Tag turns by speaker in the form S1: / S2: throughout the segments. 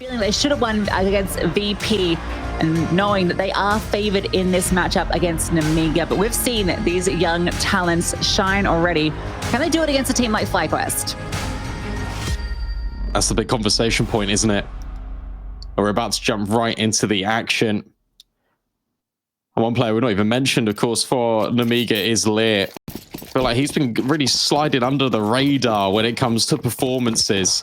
S1: Feeling they should have won against VP and knowing that they are favored in this matchup against Nemiga. But we've seen these young talents shine already. Can they do it against a team like FlyQuest?
S2: That's the big conversation point, isn't it? We're about to jump right into the action. One player we've not even mentioned, of course, for Nemiga is Lear. I feel like he's been really sliding under the radar when it comes to performances.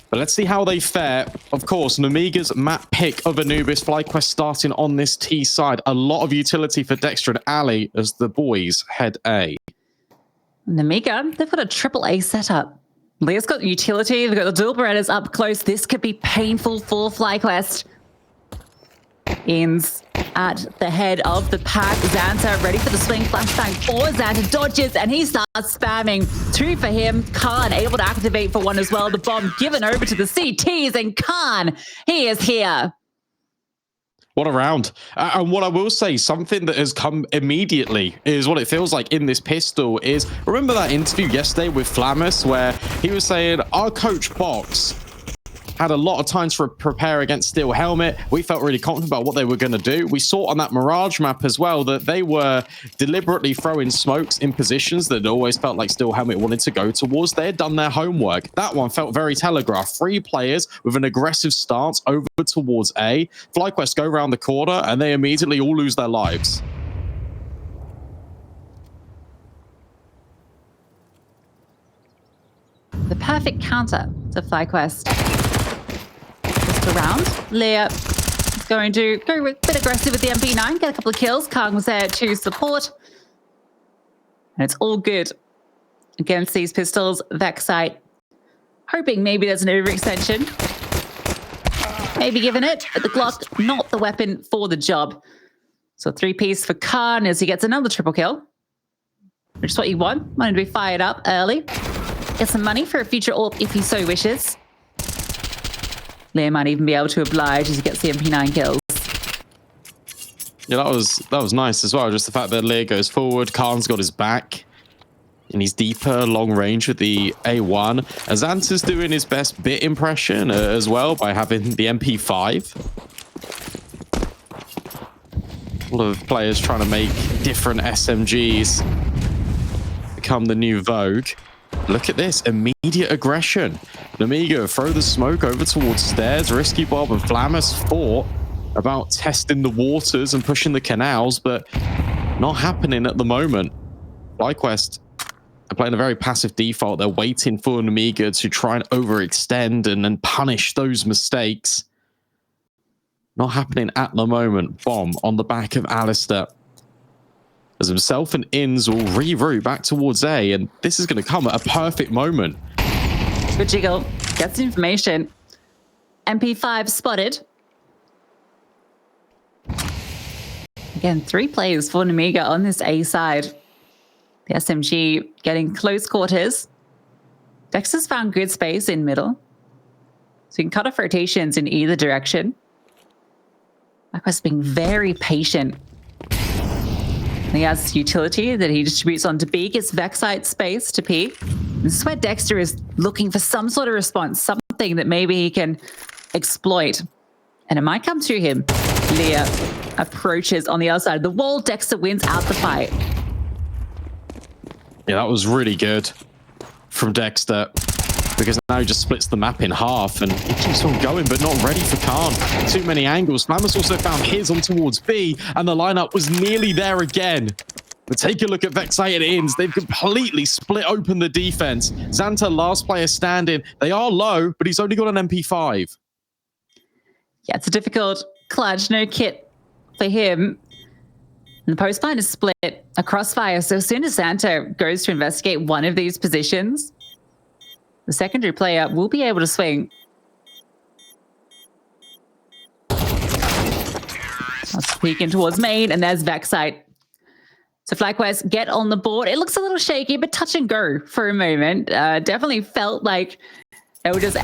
S2: But let's see how they fare. Of course, Nemiga's map pick of Anubis, FlyQuest starting on this T side. A lot of utility for Dexter and Ali as the boys head A.
S1: Nemiga, they've got a triple A setup. Lear's got utility, they've got the dual Berettas up close. This could be painful for FlyQuest. Ins at the head of the pack. Xanta ready for the swing. Flashbang for Xanta. Dodges and he starts spamming. 2 for him. Khan able to activate for 1 as well. The bomb given over to the CTs and Khan, he is here.
S2: What a round. And what I will say, something that has come immediately is what it feels like in this pistol is, remember that interview yesterday with Flamus where he was saying our coach Box had a lot of time to prepare against Steel Helmet. We felt really confident about what they were going to do. We saw on that Mirage map as well that they were deliberately throwing smokes in positions that always felt like Steel Helmet wanted to go towards. They had done their homework. That one felt very telegraphed. 3 players with an aggressive stance over towards A. FlyQuest go around the corner and they immediately all lose their lives.
S1: The perfect counter to FlyQuest. Around. Lear is going to go a bit aggressive with the MP9, get a couple of kills. Kang was there to support. And it's all good against these pistols. Vexite hoping maybe there's an overextension. Maybe giving it, but the Glock, not the weapon for the job. So 3-piece for Khan as he gets another triple kill. Which is what you want. Wanted to be fired up early. Get some money for a future AWP if he so wishes. Lear might even be able to oblige as he gets the MP9 kills.
S2: Yeah, that was nice as well. Just the fact that Lear goes forward, Khan's got his back, and he's deeper, long range with the A1. Xanta's doing his best bit impression as well by having the MP5. A lot of players trying to make different SMGs become the new vogue. Look at this, immediate aggression. Nemiga throw the smoke over towards stairs. Risky Bob and Flamus fought about testing the waters and pushing the canals, but not happening at the moment. FlyQuest are playing a very passive default. They're waiting for Nemiga to try and overextend and then punish those mistakes. Not happening at the moment. Bomb on the back of Alistair. As himself and Inns will reroute back towards A, and this is going to come at a perfect moment.
S1: Good jiggle. Gets information. MP5 spotted. Again, 3 players for Nemiga on this A side. The SMG getting close quarters. Dexter's found good space in middle. So you can cut off rotations in either direction. FlyQuest being very patient. He has utility that he distributes onto B, gets Vexite space to P. This is where Dexter is looking for some sort of response, something that maybe he can exploit. And it might come to him. Lear approaches on the other side of the wall. Dexter wins out the fight.
S2: Yeah, that was really good from Dexter, because now he just splits the map in half and he keeps on going, but not ready for Khan. Too many angles. Flamus also found his on towards B, and the lineup was nearly there again. But take a look at Vexite and Inns. They've completely split open the defense. Xanta, last player standing. They are low, but he's only got an MP5.
S1: Yeah, it's a difficult clutch. No kit for him. And the post line is split, a crossfire. So as soon as Xanta goes to investigate one of these positions, the secondary player will be able to swing. Let's peek in towards main, and there's Vexite. So FlyQuest get on the board. It looks a little shaky, but touch and go for a moment. Definitely felt like they were just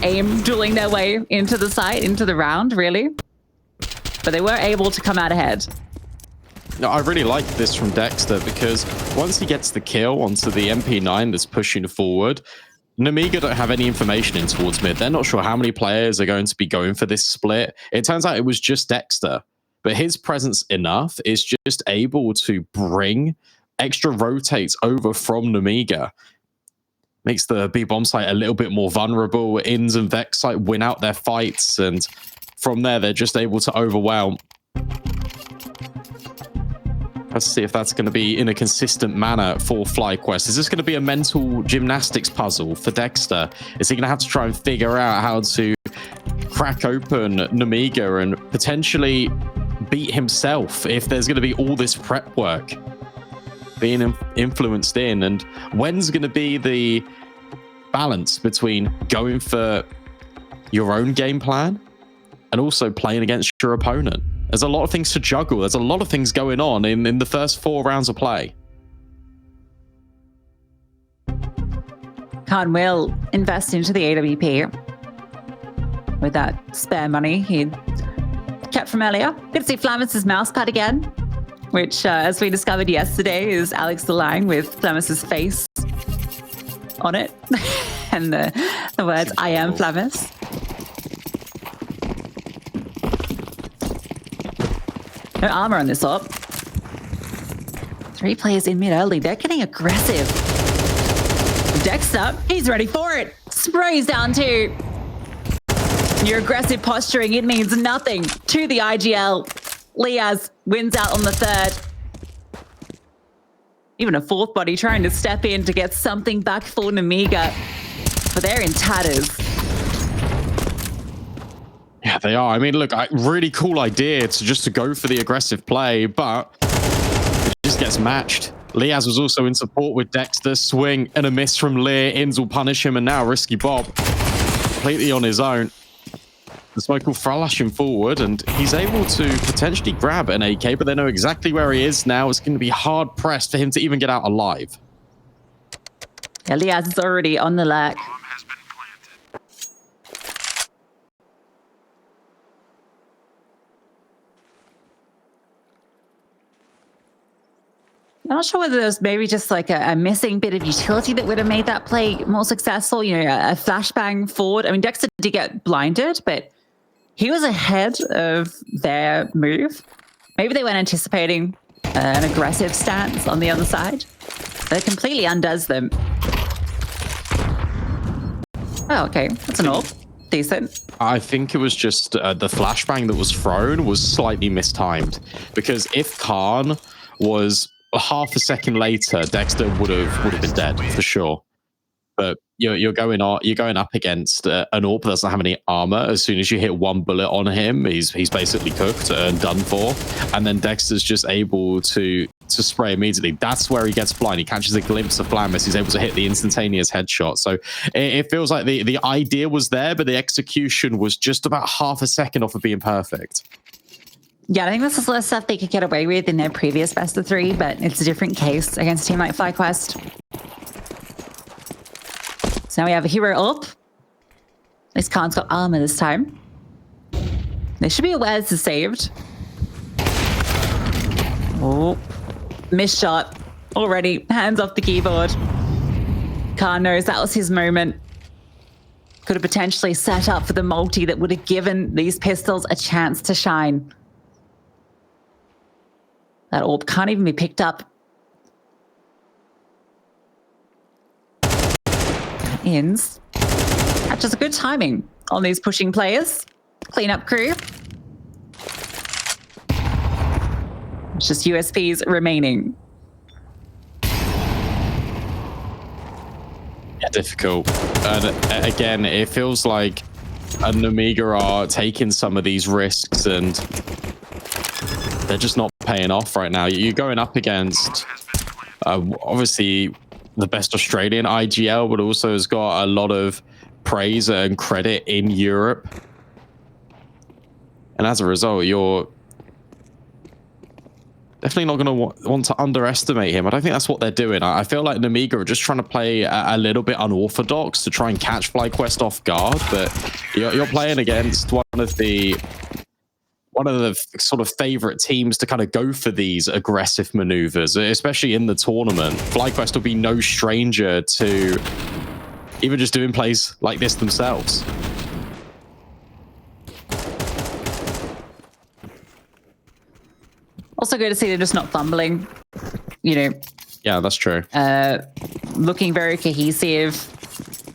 S1: dueling their way into the site, into the round, really. But they were able to come out ahead.
S2: No, I really like this from Dexter, because once he gets the kill onto the MP9 that's pushing forward, Nemiga don't have any information in towards mid. They're not sure how many players are going to be going for this split. It turns out it was just Dexter, but his presence enough is just able to bring extra rotates over from Nemiga. Makes the B bomb site a little bit more vulnerable. Inns and Vexite win out their fights, and from there they're just able to overwhelm. Let's see if that's going to be in a consistent manner for FlyQuest. Is this going to be a mental gymnastics puzzle for Dexter? Is he going to have to try and figure out how to crack open Nemiga and potentially beat himself if there's going to be all this prep work being influenced in? And when's going to be the balance between going for your own game plan and also playing against your opponent? There's a lot of things to juggle. There's a lot of things going on in the first 4 rounds of play.
S1: Khan will invest into the AWP with that spare money he kept from earlier. Good to see Flamus' mouse pad again, which, as we discovered yesterday, is Alex the Lang with Flamus' face on it. And the words, "I am Flamus." No armor on this op. 3 players in mid early. They're getting aggressive. Dexter, he's ready for it. Sprays down 2. Your aggressive posturing, it means nothing to the IGL. Liaz wins out on the 3rd. Even a 4th body trying to step in to get something back for Nemiga. But they're in tatters.
S2: Yeah, they are. I mean, look, really cool idea to go for the aggressive play, but it just gets matched. Liaz was also in support with Dexter. Swing and a miss from Lear. Inns will punish him, and now Risky Bob completely on his own. The smoke will flash him forward, and he's able to potentially grab an AK, but they know exactly where he is now. It's going to be hard pressed for him to even get out alive.
S1: Yeah, Liaz is already on the lurk. I'm not sure whether there was maybe just like a missing bit of utility that would have made that play more successful. You know, a flashbang forward. I mean, Dexter did get blinded, but he was ahead of their move. Maybe they weren't anticipating an aggressive stance on the other side. But it completely undoes them. Oh, okay. That's an AWP. Decent.
S2: I think it was just the flashbang that was thrown was slightly mistimed. Because if Khan was half a second later, Dexter would have been dead for sure. But you're going up against an AWP that doesn't have any armor. As soon as you hit 1 bullet on him, he's basically cooked and done for. And then Dexter's just able to spray immediately. That's where he gets blind. He catches a glimpse of Flamus. He's able to hit the instantaneous headshot. So it feels like the idea was there, but the execution was just about half a second off of being perfect.
S1: Yeah, I think this is less stuff they could get away with in their previous best of 3, but it's a different case against a team like FlyQuest. So now we have a hero up. At least Khan's got armor this time. They should be aware this is saved. Oh, missed shot. Already, hands off the keyboard. Khan knows that was his moment. Could have potentially set up for the multi that would have given these pistols a chance to shine. That AWP can't even be picked up. Inns. Catches a good timing on these pushing players. Cleanup crew. It's just USPs remaining.
S2: Yeah, difficult. And again, it feels like Nemiga are taking some of these risks and they're just not paying off right now. You're going up against obviously the best Australian IGL, but also has got a lot of praise and credit in Europe. And as a result, you're definitely not going to want to underestimate him. I don't think that's what they're doing. I feel like Nemiga are just trying to play a little bit unorthodox to try and catch FlyQuest off guard, but you're playing against one of the sort of favorite teams to kind of go for these aggressive maneuvers, especially in the tournament. FlyQuest will be no stranger to even just doing plays like this themselves.
S1: Also good to see they're just not fumbling, you know.
S2: Yeah, that's true.
S1: Looking very cohesive,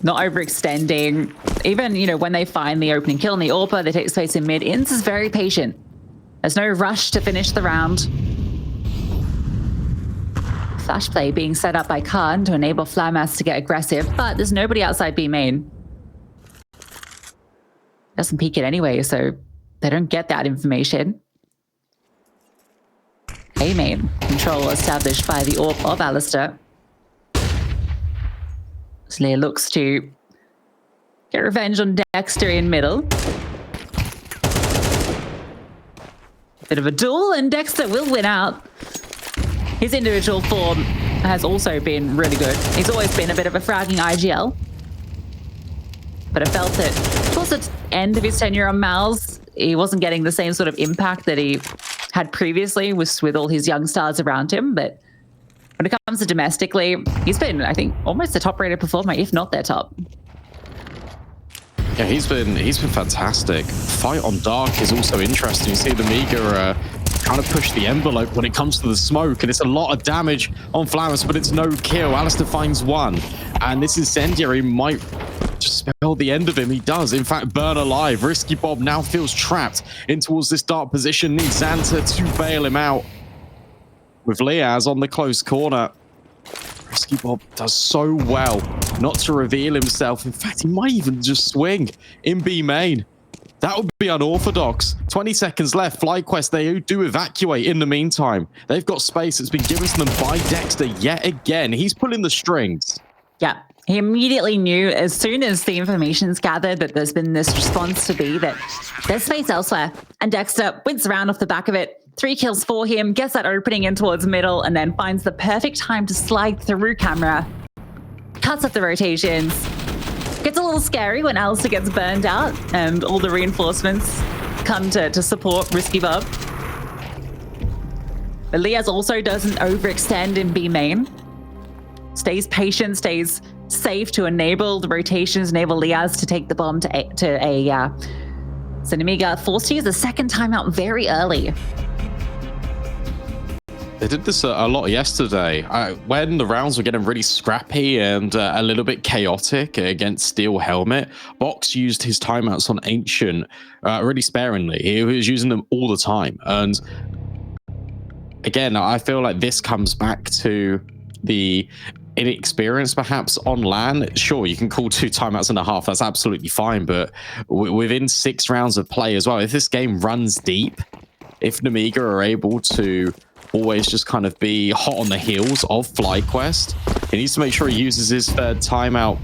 S1: not overextending. Even, you know, when they find the opening kill in the AWPer, they take space in mid. Inns is very patient. There's no rush to finish the round. Flash play being set up by Khan to enable Flymas to get aggressive, but there's nobody outside B main. Doesn't peek it anyway, so they don't get that information. A main control established by the AWP of Alistair. Slayer looks to get revenge on Dexter in middle. Bit of a duel, and Dexter will win out. His individual form has also been really good. He's always been a bit of a fragging IGL. But I felt that towards the end of his tenure on Mal's, he wasn't getting the same sort of impact that he had previously with all his young stars around him. But when it comes to domestically, he's been, I think, almost a top-rated performer, if not their top.
S2: Yeah, he's been fantastic. Fight on Dark is also interesting. You see the Nemiga trying to push the envelope when it comes to the smoke, and it's a lot of damage on Flowers, but it's no kill. Alistair finds one, and this incendiary might just spell the end of him. He does, in fact, burn alive. Risky Bob now feels trapped in towards this dark position. Needs Xanta to bail him out. With Liaz on the close corner. Risky Bob does so well not to reveal himself. In fact, he might even just swing in B main. That would be unorthodox. 20 seconds left. FlyQuest, they do evacuate in the meantime. They've got space that's been given to them by Dexter yet again. He's pulling the strings.
S1: Yeah, he immediately knew as soon as the information's gathered that there's been this response to be that there's space elsewhere. And Dexter wins around off the back of it. 3 kills for him, gets that opening in towards middle, and then finds the perfect time to slide through camera. Cuts up the rotations. Gets a little scary when Alistair gets burned out and all the reinforcements come to support Risky Bob. But Liaz also doesn't overextend in B main. Stays patient, stays safe to enable the rotations, enable Liaz to take the bomb to A. So Nemiga forced to use the second timeout very early.
S2: They did this a lot yesterday when the rounds were getting really scrappy and a little bit chaotic against Steel Helmet. Box used his timeouts on Ancient really sparingly. He was using them all the time. And again, I feel like this comes back to the inexperience perhaps on LAN. Sure, you can call 2 timeouts and a half. That's absolutely fine. But within 6 rounds of play as well, if this game runs deep, if Nemiga are able to always just kind of be hot on the heels of FlyQuest, he needs to make sure he uses his 3rd timeout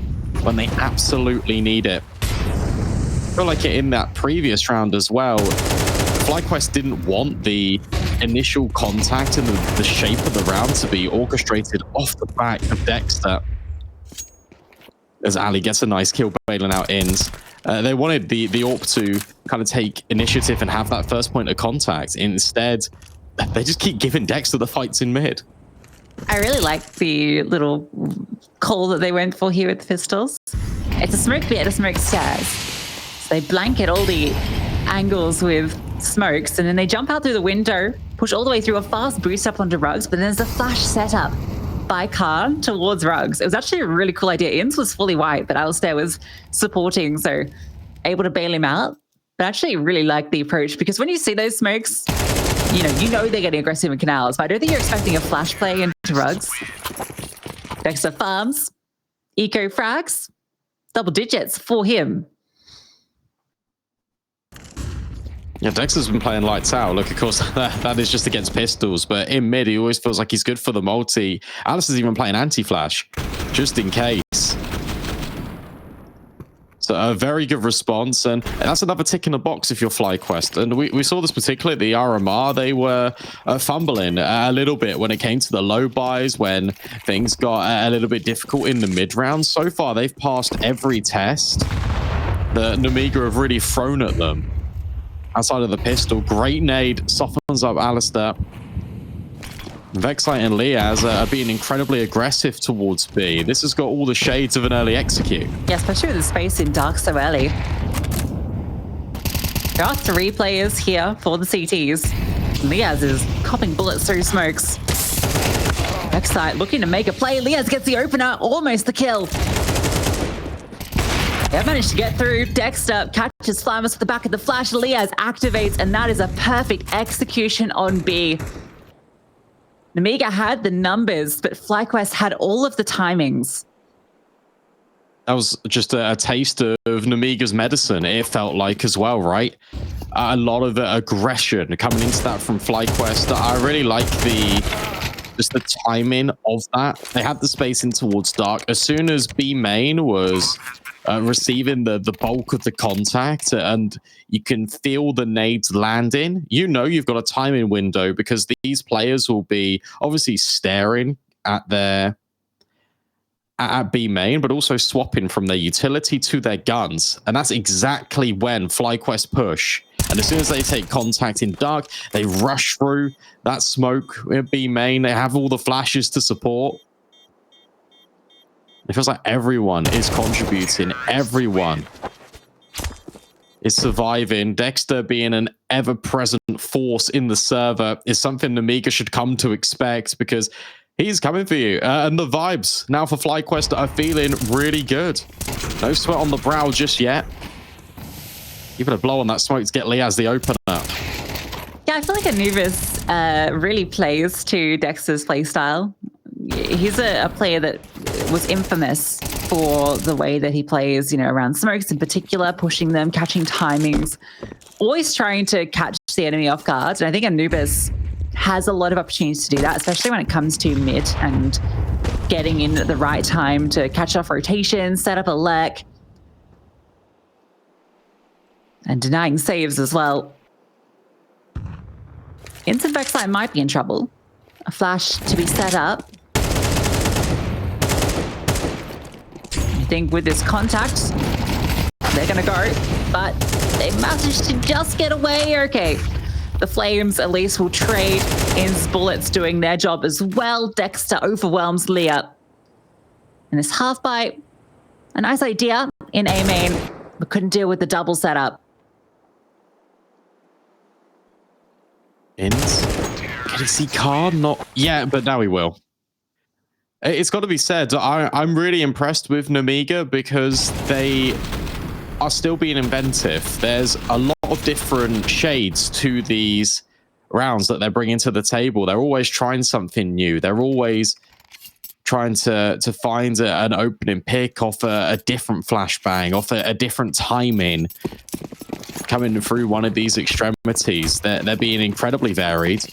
S2: when they absolutely need it. I feel like in that previous round as well, FlyQuest didn't want the initial contact and the shape of the round to be orchestrated off the back of Dexter. As Ali gets a nice kill bailing out ends. They wanted the AWP to kind of take initiative and have that first point of contact. Instead, they just keep giving Dexter the fights in mid.
S1: I really like the little call that they went for here with the pistols. It's a smoke bit, a smoke stairs. So they blanket all the angles with smokes, and then they jump out through the window, push all the way through a fast boost up onto Rugs, but then there's a flash setup by Khan towards Rugs. It was actually a really cool idea. Inns was fully white, but Alistair was supporting, so able to bail him out. But I actually really like the approach, because when you see those smokes, you know they're getting aggressive in canals, but I don't think you're expecting a flash play into Rugs. Dexter farms, eco frags, double digits for him.
S2: Yeah, Dexter's been playing lights out. Look, of course, that is just against pistols, but in mid, he always feels like he's good for the multi. Alistair's even playing anti-flash, just in case. So a very good response, and that's another tick in the box if you're FlyQuest. And we saw this particularly at the RMR. They were fumbling a little bit when it came to the low buys, when things got a little bit difficult in the mid round. So far, they've passed every test that Nemiga have really thrown at them. Outside of the pistol, great nade, softens up Alistair. Vexite and Liaz are being incredibly aggressive towards B. This has got all the shades of an early execute.
S1: Yeah, especially with the space in dark so early. There are 3 players here for the CTs. Liaz is copping bullets through smokes. Vexite looking to make a play. Liaz gets the opener, almost the kill. They have managed to get through. Dexter catches Flamus with the back of the flash. Liaz activates, and that is a perfect execution on B. Nemiga had the numbers, but FlyQuest had all of the timings.
S2: That was just a taste of Nemiga's medicine, it felt like as well, right? A lot of the aggression coming into that from FlyQuest. I really like just the timing of that. They had the space in towards dark. As soon as B main was receiving the bulk of the contact, and you can feel the nades landing, you know you've got a timing window, because these players will be obviously staring at B main, but also swapping from their utility to their guns. And that's exactly when FlyQuest push. And as soon as they take contact in dark, they rush through that smoke at B main. They have all the flashes to support. It feels like everyone is contributing. Everyone is surviving. Dexter being an ever-present force in the server is something Nemiga should come to expect, because he's coming for you. And the vibes now for FlyQuest are feeling really good. No sweat on the brow just yet. Give it a blow on that smoke to get Liaz the opener.
S1: Yeah, I feel like Anubis really plays to Dexter's playstyle. He's a player that was infamous for the way that he plays, you know, around smokes in particular, pushing them, catching timings, always trying to catch the enemy off guard. And I think Anubis has a lot of opportunities to do that, especially when it comes to mid and getting in at the right time to catch off rotations, set up a lurk, and denying saves as well. Instant Vexite might be in trouble. A flash to be set up. I think with this contact, they're going to go, but they managed to just get away. Okay. The Flames at least will trade. In's bullets doing their job as well. Dexter overwhelms Leah. And this half bite, a nice idea in A main, but couldn't deal with the double setup.
S2: Ins? Can he see card? Not yet, but now he will. It's got to be said, I'm really impressed with Nemiga, because they are still being inventive. There's a lot of different shades to these rounds that they're bringing to the table. They're always trying something new. They're always trying to find an opening pick off a different flashbang, off a different timing, coming through one of these extremities. They're being incredibly varied.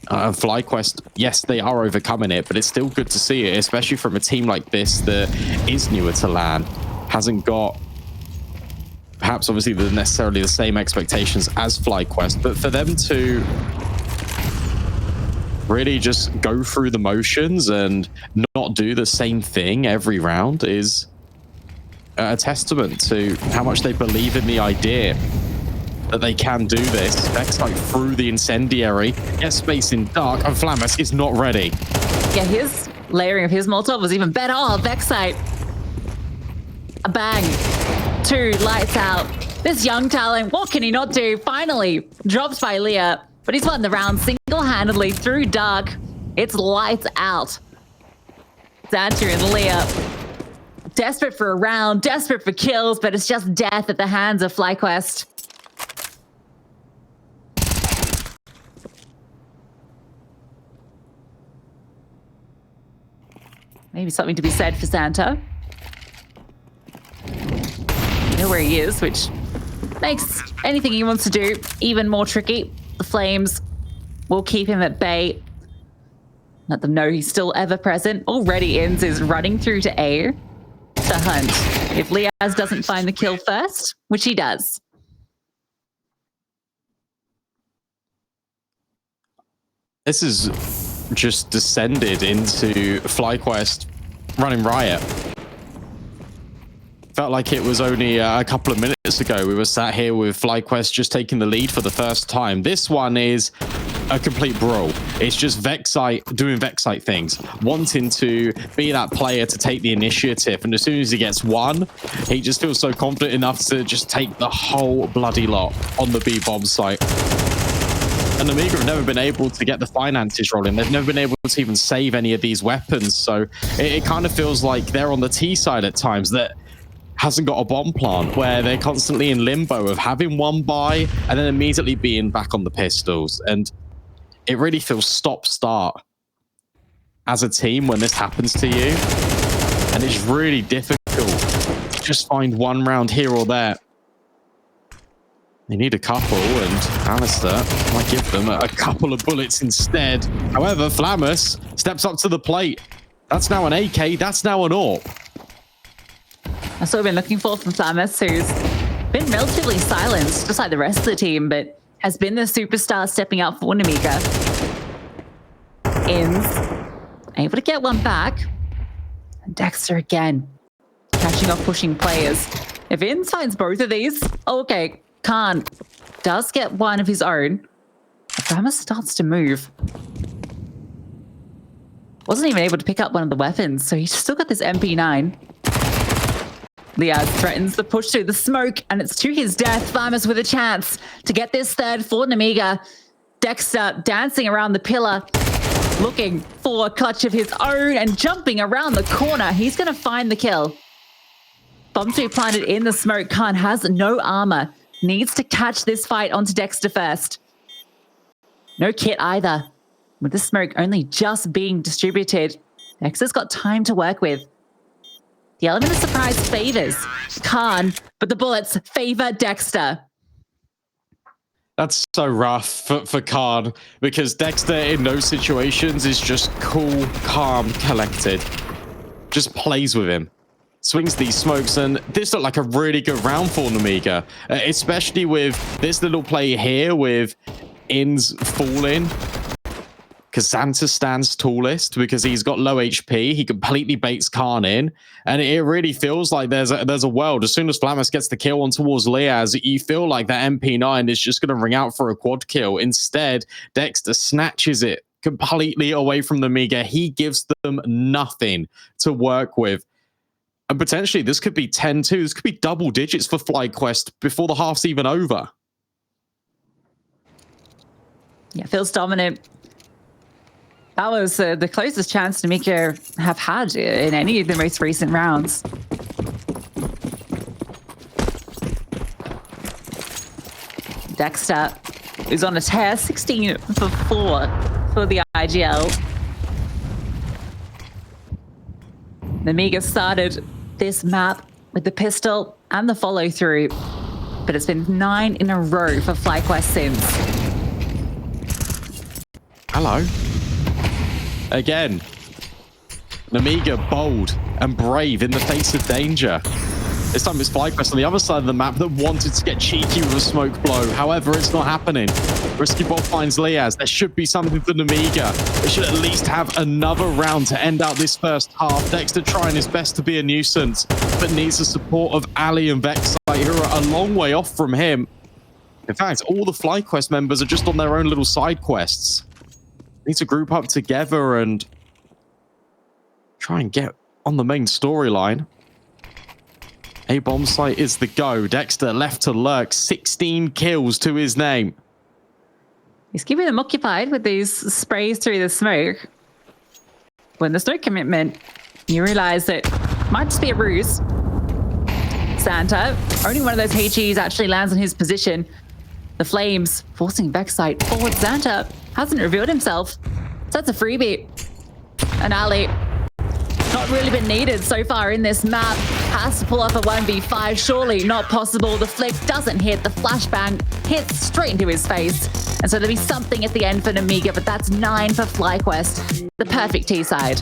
S2: FlyQuest, yes, they are overcoming it, but it's still good to see it, especially from a team like this that is newer to LAN, hasn't got perhaps obviously necessarily the same expectations as FlyQuest, but for them to really just go through the motions and not do the same thing every round is a testament to how much they believe in the idea that they can do this. Vexite through the incendiary, gets space in dark, and Flamus is not ready.
S1: Yeah, his layering of his Molotov was even better. Oh, Vexite. A bang. 2, lights out. This young talent, what can he not do? Finally, dropped by Leah, but he's won the round single-handedly through dark. It's lights out. Xanta and Leah, desperate for a round, desperate for kills, but it's just death at the hands of FlyQuest. Maybe something to be said for Xanta. You know where he is, which makes anything he wants to do even more tricky. The Flames will keep him at bay. Let them know he's still ever present. Already Inz is running through to A to hunt. If Liaz doesn't find the kill first, which he does.
S2: This is just descended into FlyQuest running riot. Felt like it was only a couple of minutes ago we were sat here with FlyQuest just taking the lead for the first time. This one is a complete brawl. It's just Vexite doing Vexite things, wanting to be that player to take the initiative. And as soon as he gets one, he just feels so confident enough to just take the whole bloody lot on the B bomb site. And Nemiga have never been able to get the finances rolling. They've never been able to even save any of these weapons. So it kind of feels like they're on the T side at times that hasn't got a bomb plant, where they're constantly in limbo of having one buy and then immediately being back on the pistols. And it really feels stop-start as a team when this happens to you. And it's really difficult to just find one round here or there. They need a couple, and Alistair might give them a couple of bullets instead. However, Flamus steps up to the plate. That's now an AK, that's now an AWP.
S1: That's what we've been looking for from Flamus, who's been relatively silenced, just like the rest of the team, but has been the superstar stepping up for Nemiga. Ins able to get one back. And Dexter again, catching off pushing players. If Ins finds both of these, okay. Khan does get one of his own. Flamus starts to move. Wasn't even able to pick up one of the weapons, so he's still got this MP9. Liaz threatens the push through the smoke, and it's to his death. Flamus with a chance to get this third for Nemiga. Dexter dancing around the pillar, looking for a clutch of his own and jumping around the corner. He's going to find the kill. Bomb to be planted in the smoke. Khan has no armor. Needs to catch this fight onto Dexter first. No kit either. With the smoke only just being distributed, Dexter's got time to work with. The element of surprise favors Khan, but the bullets favor Dexter.
S2: That's so rough for Khan, because Dexter in those situations is just cool, calm, collected. Just plays with him. Swings these smokes, and this looked like a really good round for Nemiga, especially with this little play here with Ins falling. Because Xanta stands tallest because he's got low HP. He completely baits Khan in, and it really feels like there's a world. As soon as Flamus gets the kill on towards Liaz, you feel like that MP9 is just going to ring out for a quad kill. Instead, Dexter snatches it completely away from Nemiga. He gives them nothing to work with. And potentially, this could be 10-2. This could be double digits for FlyQuest before the half's even over.
S1: Yeah, feels dominant. That was the closest chance Nemiga have had in any of the most recent rounds. Dexter is on a tear, 16 for 4 for the IGL. Nemiga started this map with the pistol and the follow-through, but it's been 9 in a row for FlyQuest since.
S2: Hello. Again. Nemiga bold and brave in the face of danger. This time it's FlyQuest on the other side of the map that wanted to get cheeky with a smoke blow. However, it's not happening. Risky Ball finds Liaz. There should be something for Nemiga. They should at least have another round to end out this first half. Dexter trying his best to be a nuisance, but needs the support of Ali and Vexite, who are a long way off from him. In fact, all the FlyQuest members are just on their own little side quests. Need to group up together and try and get on the main storyline. A bomb site is the go. Dexter left to lurk. 16 kills to his name.
S1: He's keeping them occupied with these sprays through the smoke. When there's no commitment, you realize that it might just be a ruse. Xanta, only one of those HEs actually lands in his position. The flames forcing Vexite forward. Xanta hasn't revealed himself. So that's a freebie. And Ali, not really been needed so far in this map. Has to pull off a 1v5. Surely not possible. The flick doesn't hit. The flashbang hits straight into his face. And so there'll be something at the end for Nemiga, but that's 9 for FlyQuest. The perfect T side.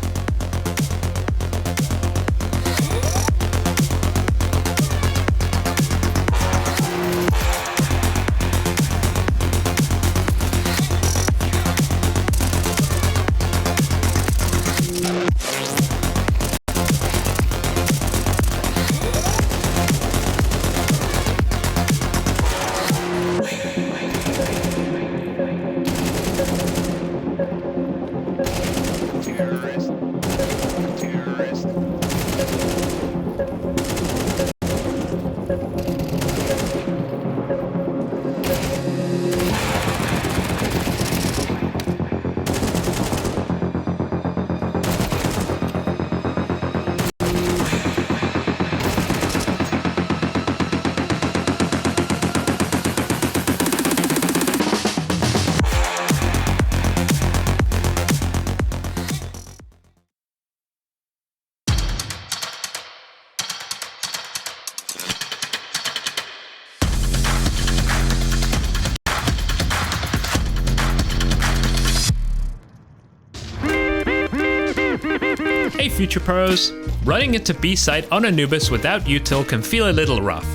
S3: future pros, running into B site on Anubis without util can feel a little rough.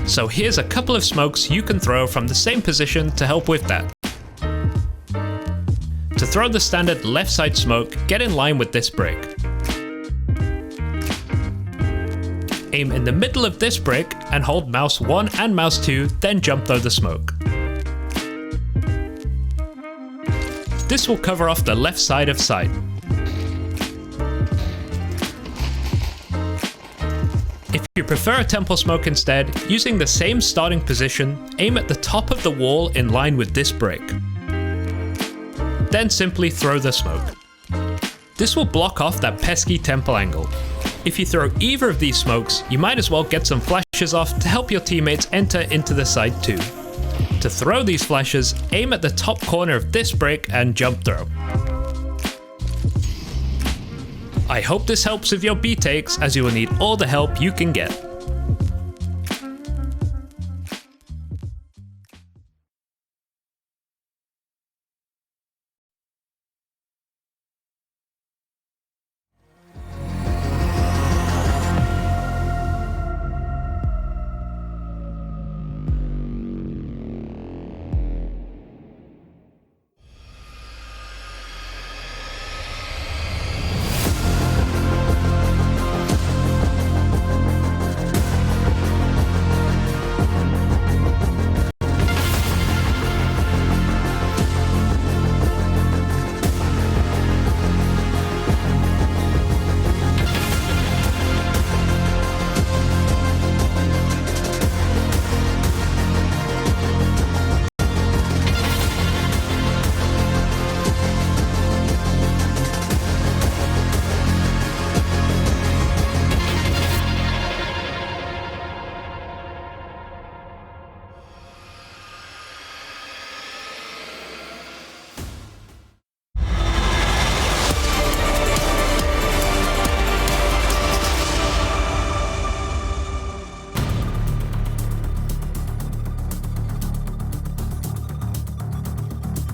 S3: So here's a couple of smokes you can throw from the same position to help with that. To throw the standard left side smoke, get in line with this brick. Aim in the middle of this brick and hold mouse 1 and mouse 2, then jump throw the smoke. This will cover off the left side of site. If you prefer a temple smoke instead, using the same starting position, aim at the top of the wall in line with this brick. Then simply throw the smoke. This will block off that pesky temple angle. If you throw either of these smokes, you might as well get some flashes off to help your teammates enter into the site too. To throw these flashes, aim at the top corner of this brick and jump throw. I hope this helps with your B takes, as you will need all the help you can get.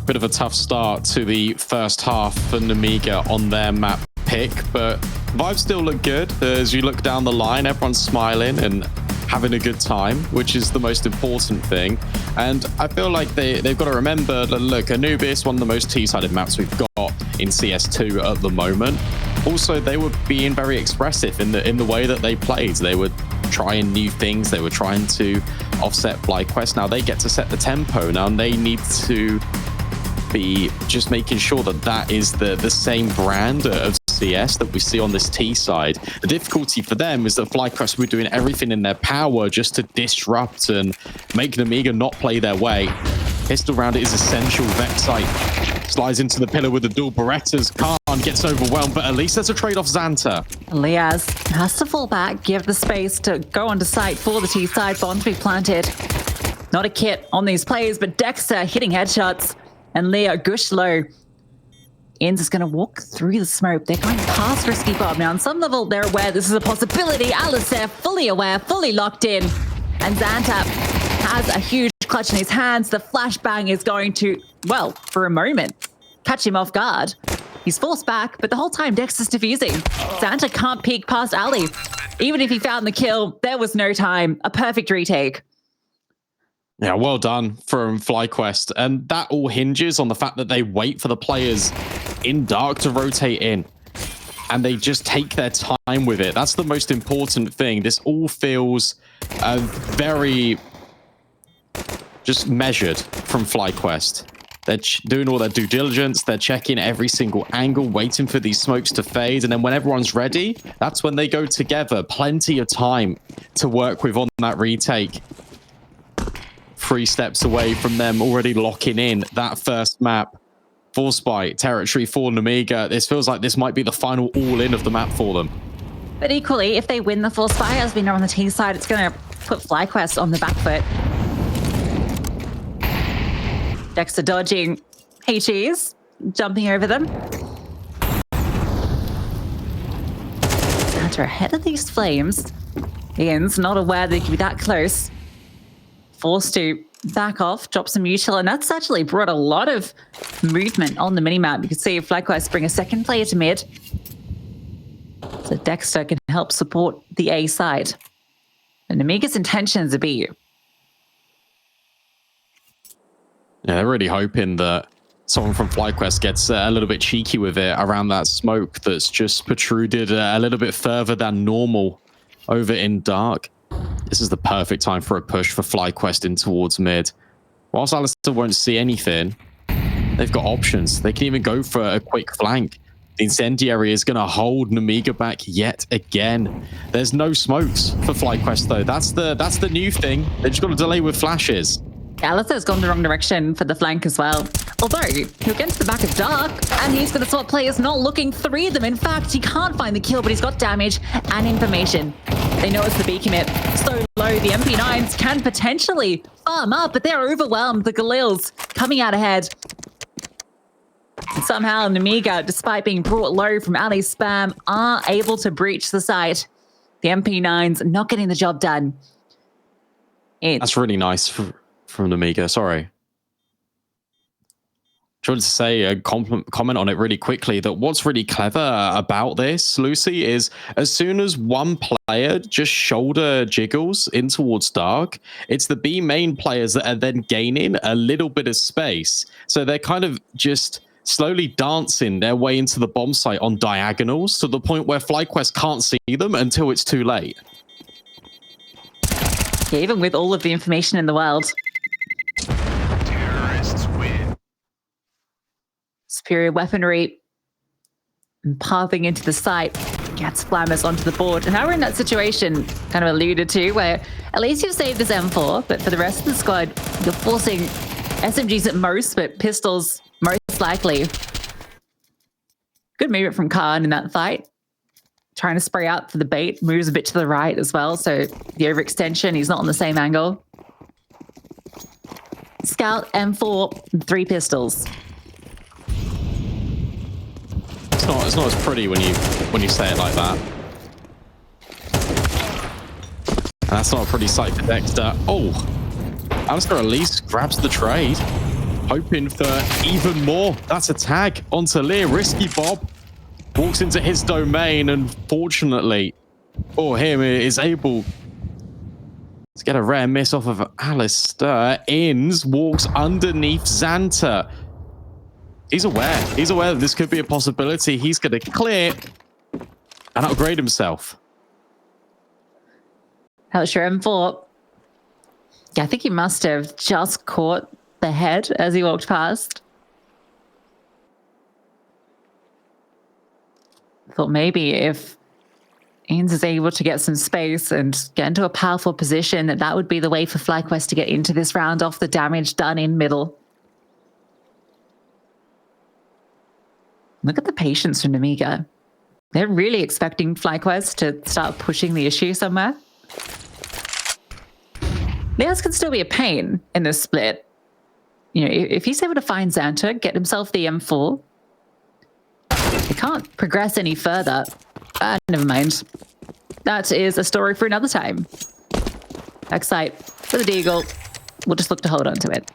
S2: Bit of a tough start to the first half for Nemiga on their map pick, but vibes still look good. As you look down the line, everyone's smiling and having a good time, which is the most important thing. And I feel like they've got to remember that, look, Anubis, one of the most T-sided maps we've got in CS2 at the moment. Also, they were being very expressive in the way that they played. They were trying new things. They were trying to offset FlyQuest. Now they get to set the tempo. Now they need to be just making sure that that is the same brand of CS that we see on this T side. The difficulty for them is that FlyQuest were doing everything in their power just to disrupt and make Nemiga not play their way. Pistol round is essential. Vexite slides into the pillar with the dual Berettas. Khan gets overwhelmed, but at least there's a trade-off Xanta.
S1: Liaz has to fall back, give the space to go onto site for the T side bomb to be planted. Not a kit on these plays, but Dexter hitting headshots. And Leo Gush low. Inns is going to walk through the smoke. They're going past Risky Bob. Now, on some level, they're aware this is a possibility. Alistair, fully aware, fully locked in. And Xanta has a huge clutch in his hands. The flashbang is going to, well, for a moment, catch him off guard. He's forced back, but the whole time Dexter's defusing. Xanta can't peek past Ali. Even if he found the kill, there was no time. A perfect retake.
S2: Yeah, well done from FlyQuest. And that all hinges on the fact that they wait for the players in dark to rotate in. And they just take their time with it. That's the most important thing. This all feels very just measured from FlyQuest. They're doing all their due diligence. They're checking every single angle, waiting for these smokes to fade. And then when everyone's ready, that's when they go together. Plenty of time to work with on that retake. 3 steps away from them already locking in that first map. Force by territory for Nemiga. This feels like this might be the final all-in of the map for them.
S1: But equally, if they win the Force by, as we know on the T side, it's going to put FlyQuest on the back foot. Dexter dodging HEs, jumping over them. Xanta ahead of these flames. Ian's not aware they could be that close. Forced to back off, drop some util, and that's actually brought a lot of movement on the minimap. You can see FlyQuest bring a second player to mid. So Dexter can help support the A side. And Nemiga's intentions are B.
S2: Yeah, they're really hoping that someone from FlyQuest gets a little bit cheeky with it around that smoke that's just protruded a little bit further than normal over in dark. This is the perfect time for a push for FlyQuest in towards mid. Whilst Alistair won't see anything, they've got options. They can even go for a quick flank. The incendiary is going to hold Nemiga back yet again. There's no smokes for FlyQuest though. That's the new thing. They just got to delay with flashes.
S1: Alistair's gone the wrong direction for the flank as well. Although, he'll get to the back of Dark, and he's going to swap players, not looking three of them. In fact, he can't find the kill, but he's got damage and information. They know it's the B commit. So low, the MP9s can potentially farm up, but they're overwhelmed. The Galils coming out ahead. And somehow, Nemiga, despite being brought low from Ali's spam, are able to breach the site. The MP9s not getting the job done.
S2: That's really nice from Nemiga. Sorry. I wanted to say a comment on it really quickly that what's really clever about this, Lucy, is as soon as one player just shoulder jiggles in towards Dark, it's the B main players that are then gaining a little bit of space. So they're kind of just slowly dancing their way into the bomb site on diagonals to the point where FlyQuest can't see them until it's too late.
S1: Yeah, even with all of the information in the world.
S4: Terrorists win.
S1: Superior weaponry and pathing into the site gets Flammers onto the board. And now we're in that situation kind of alluded to where at least you've saved this M4, but for the rest of the squad, you're forcing SMGs at most, but pistols most likely. Good movement from Khan in that fight. Trying to spray out for the bait, moves a bit to the right as well, so the overextension, he's not on the same angle. Scout, M4, 3 pistols.
S2: It's not as pretty when you say it like that. And that's not a pretty sight for Dexter. Oh, Alistair at least grabs the trade, hoping for even more. That's a tag onto Lear. Risky Bob walks into his domain, and fortunately for him, is able to get a rare miss off of Alistair. Inns walks underneath Xanta. He's aware that this could be a possibility. He's going to clear and upgrade himself.
S1: That was your M4. Yeah, I think he must have just caught the head as he walked past. Thought maybe if Ains is able to get some space and get into a powerful position, that would be the way for FlyQuest to get into this round off the damage done in middle. Look at the patience from Nemiga. They're really expecting FlyQuest to start pushing the issue somewhere. Leos can still be a pain in this split. You know, if he's able to find Xanta, get himself the M4, he can't progress any further. Never mind. That is a story for another time. Vexite with a deagle. We'll just look to hold on to it.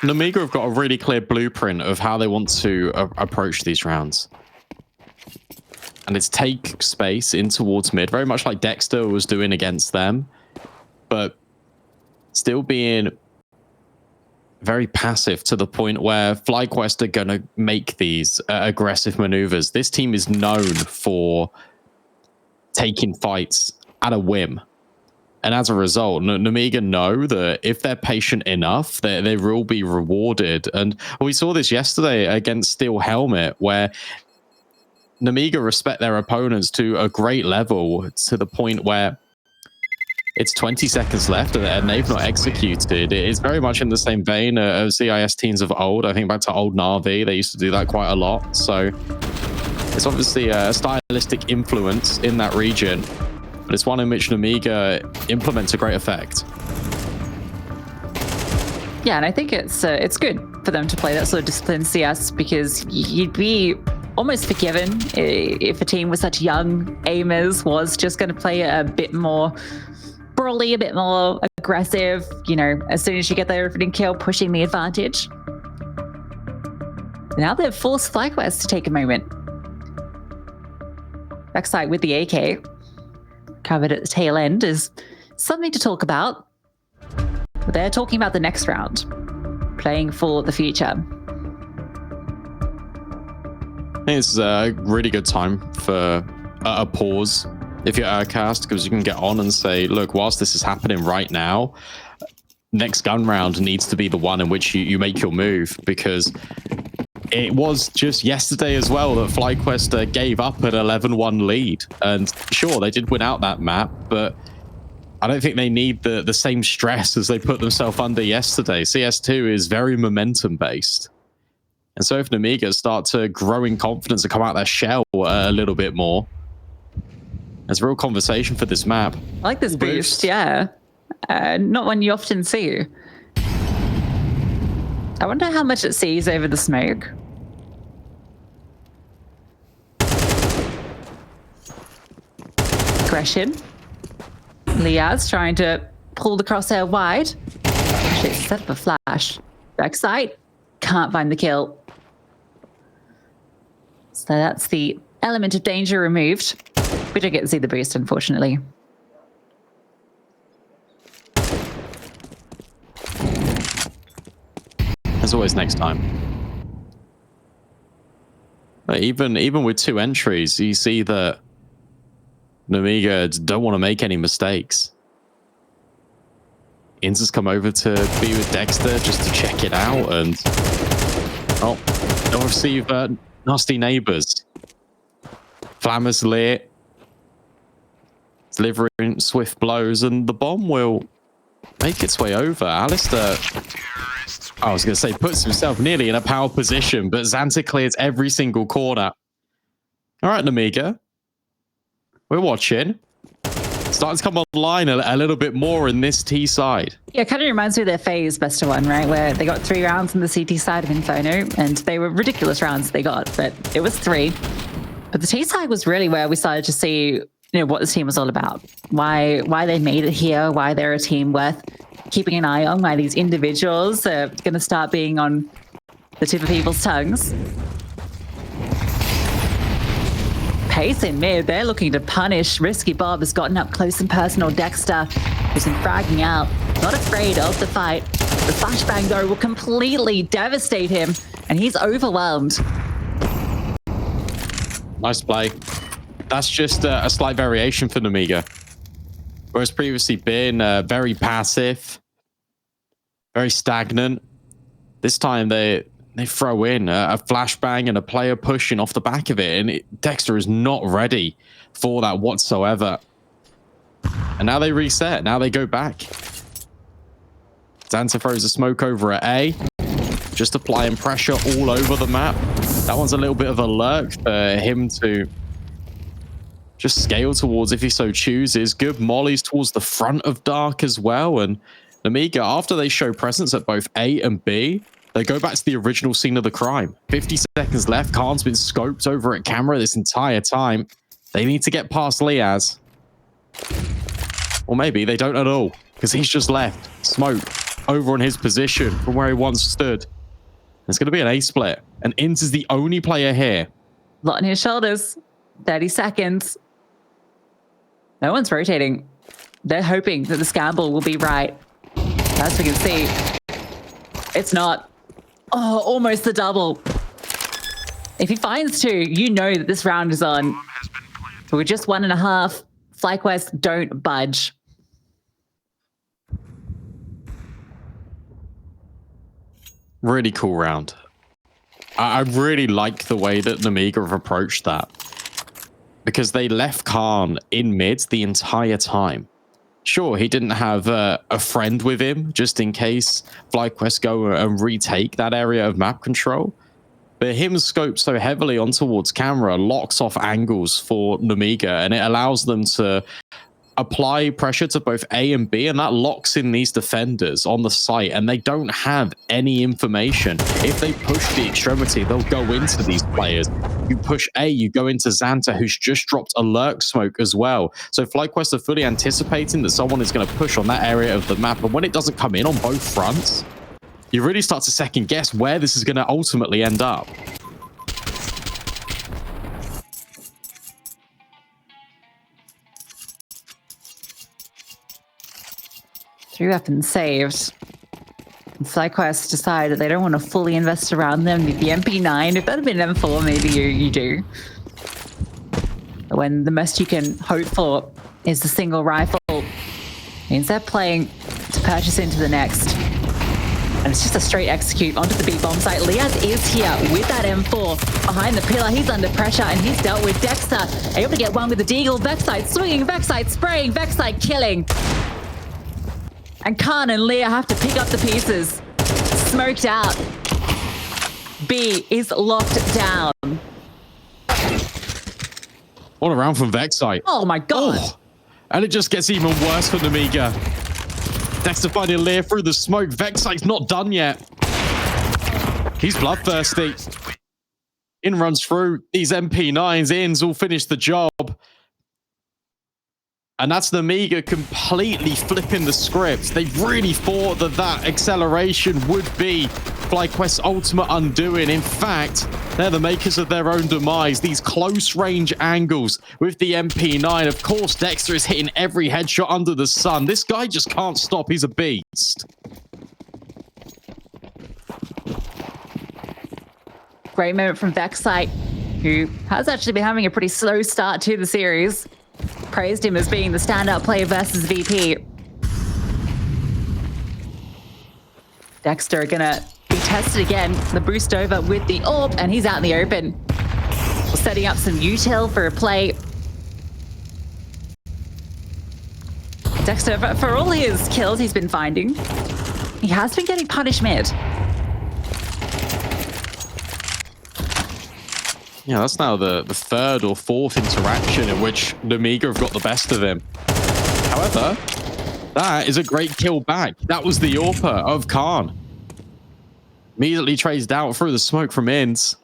S2: Nemiga have got a really clear blueprint of how they want to approach these rounds. And it's take space in towards mid, very much like Dexter was doing against them, but still being very passive to the point where FlyQuest are going to make these aggressive maneuvers. This team is known for taking fights at a whim. And as a result, Nemiga know that if they're patient enough, they will be rewarded. And we saw this yesterday against Steel Helmet, where Nemiga respect their opponents to a great level, to the point where it's 20 seconds left and they've not executed. It is very much in the same vein of CIS teams of old. I think back to old Na'Vi, they used to do that quite a lot. So it's obviously a stylistic influence in that region, but it's one in which Nemiga implements a great effect.
S1: Yeah, and I think it's good for them to play that sort of disciplined CS, because you'd be almost forgiven if a team with such young aimers was just going to play a bit more brawly, a bit more aggressive, you know, as soon as you get the opening kill, pushing the advantage. Now they've forced FlyQuest to take a moment. Vexite with the AK, covered at the tail end, is something to talk about. But they're talking about the next round, playing for the future.
S2: I think it's a really good time for a pause if you're Aircast, because you can get on and say, look, whilst this is happening right now, next gun round needs to be the one in which you make your move, because it was just yesterday as well that FlyQuest gave up an 11-1 lead. And sure, they did win out that map, but I don't think they need the same stress as they put themselves under yesterday. CS2 is very momentum-based. And so if Nemiga start to grow in confidence and come out of their shell a little bit more, there's a real conversation for this map.
S1: I like this boost, yeah. Not one you often see. I wonder how much it sees over the smoke. Aggression. Liaz trying to pull the crosshair wide. Actually, set up a flash. Vexite can't find the kill. So that's the element of danger removed. We don't get to see the boost, unfortunately.
S2: As always, next time. But even with 2 entries, you see that Nemiga don't want to make any mistakes. Inns has come over to be with Dexter just to check it out, and oh, they'll receive nasty neighbors. Flammer's lit, delivering swift blows, and the bomb will make its way over. Alistair, I was going to say, puts himself nearly in a power position, but Xanta clears every single corner. All right, Nemiga. We're watching. Starting to come online a little bit more in this T side.
S1: Yeah, it kind of reminds me of their phase best of one, right? Where they got 3 rounds in the CT side of Inferno, and they were ridiculous rounds they got, but it was 3. But the T side was really where we started to see, what this team was all about. Why they made it here, why they're a team worth keeping an eye on, why these individuals are going to start being on the tip of people's tongues. Pace in mid, they're looking to punish. Risky Bob has gotten up close and personal. Dexter, who's been fragging out, not afraid of the fight. The flashbang, though, will completely devastate him, and he's overwhelmed.
S2: Nice play. That's just a slight variation for Nemiga. Whereas previously been very passive, very stagnant. This time they throw in a flashbang and a player pushing off the back of it, and Dexter is not ready for that whatsoever. And now they reset. Now they go back. Xanta throws a smoke over at A, just applying pressure all over the map. That one's a little bit of a lurk for him to just scale towards if he so chooses. Good mollies towards the front of Dark as well. And Nemiga, after they show presence at both A and B, they go back to the original scene of the crime. 50 seconds left. Khan's been scoped over at camera this entire time. They need to get past Liaz. Or maybe they don't at all, because he's just left. Smoke over on his position from where he once stood. It's going to be an A split. And Inns is the only player here.
S1: Lot on his shoulders. 30 seconds. No one's rotating. They're hoping that the scramble will be right. As we can see, it's not. Oh, almost the double. If he finds 2, you know that this round is on. So we're just 1.5. FlyQuest don't budge.
S2: Really cool round. I really like the way that Nemiga have approached that, because they left Khan in mid the entire time. Sure, he didn't have a friend with him just in case FlyQuest go and retake that area of map control. But him scoped so heavily on towards camera locks off angles for Nemiga, and it allows them to apply pressure to both A and B, and that locks in these defenders on the site, and they don't have any information. If they push the extremity, they'll go into these players. You push A, you go into Xanta, who's just dropped a lurk smoke as well. So FlyQuest are fully anticipating that someone is going to push on that area of the map, and when it doesn't come in on both fronts, you really start to second guess where this is going to ultimately end up.
S1: 3 weapons saved. FlyQuest decided they don't want to fully invest around them with the MP9. If that had been M4, maybe you do. But when the most you can hope for is the single rifle, means they're playing to purchase into the next. And it's just a straight execute onto the B bomb site. Liaz is here with that M4 behind the pillar. He's under pressure and he's dealt with Dexter. Able to get one with the Deagle. Vexite swinging, Vexite spraying, Vexite killing. And Khan and Leah have to pick up the pieces. Smoked out. B is locked down.
S2: What a round from Vexite.
S1: Oh my god.
S2: Oh, and it just gets even worse for Nemiga. Dexter finding Leah through the smoke. Vexite's not done yet. He's bloodthirsty. In runs through. These MP9s, Ian's all finished the job. And that's Nemiga completely flipping the script. They really thought that that acceleration would be FlyQuest's ultimate undoing. In fact, they're the makers of their own demise. These close range angles with the MP9. Of course, Dexter is hitting every headshot under the sun. This guy just can't stop. He's a beast.
S1: Great moment from Vexite, who has actually been having a pretty slow start to the series. Praised him as being the standout player versus VP. Dexter gonna be tested again. The boost over with the AWP, and he's out in the open. Setting up some util for a play. Dexter, for all his kills he's been finding, he has been getting punished mid.
S2: Yeah, that's now the third or fourth interaction in which Nemiga have got the best of him. However, that is a great kill back. That was the AWPer of Khan. Immediately traced out through the smoke from Inns.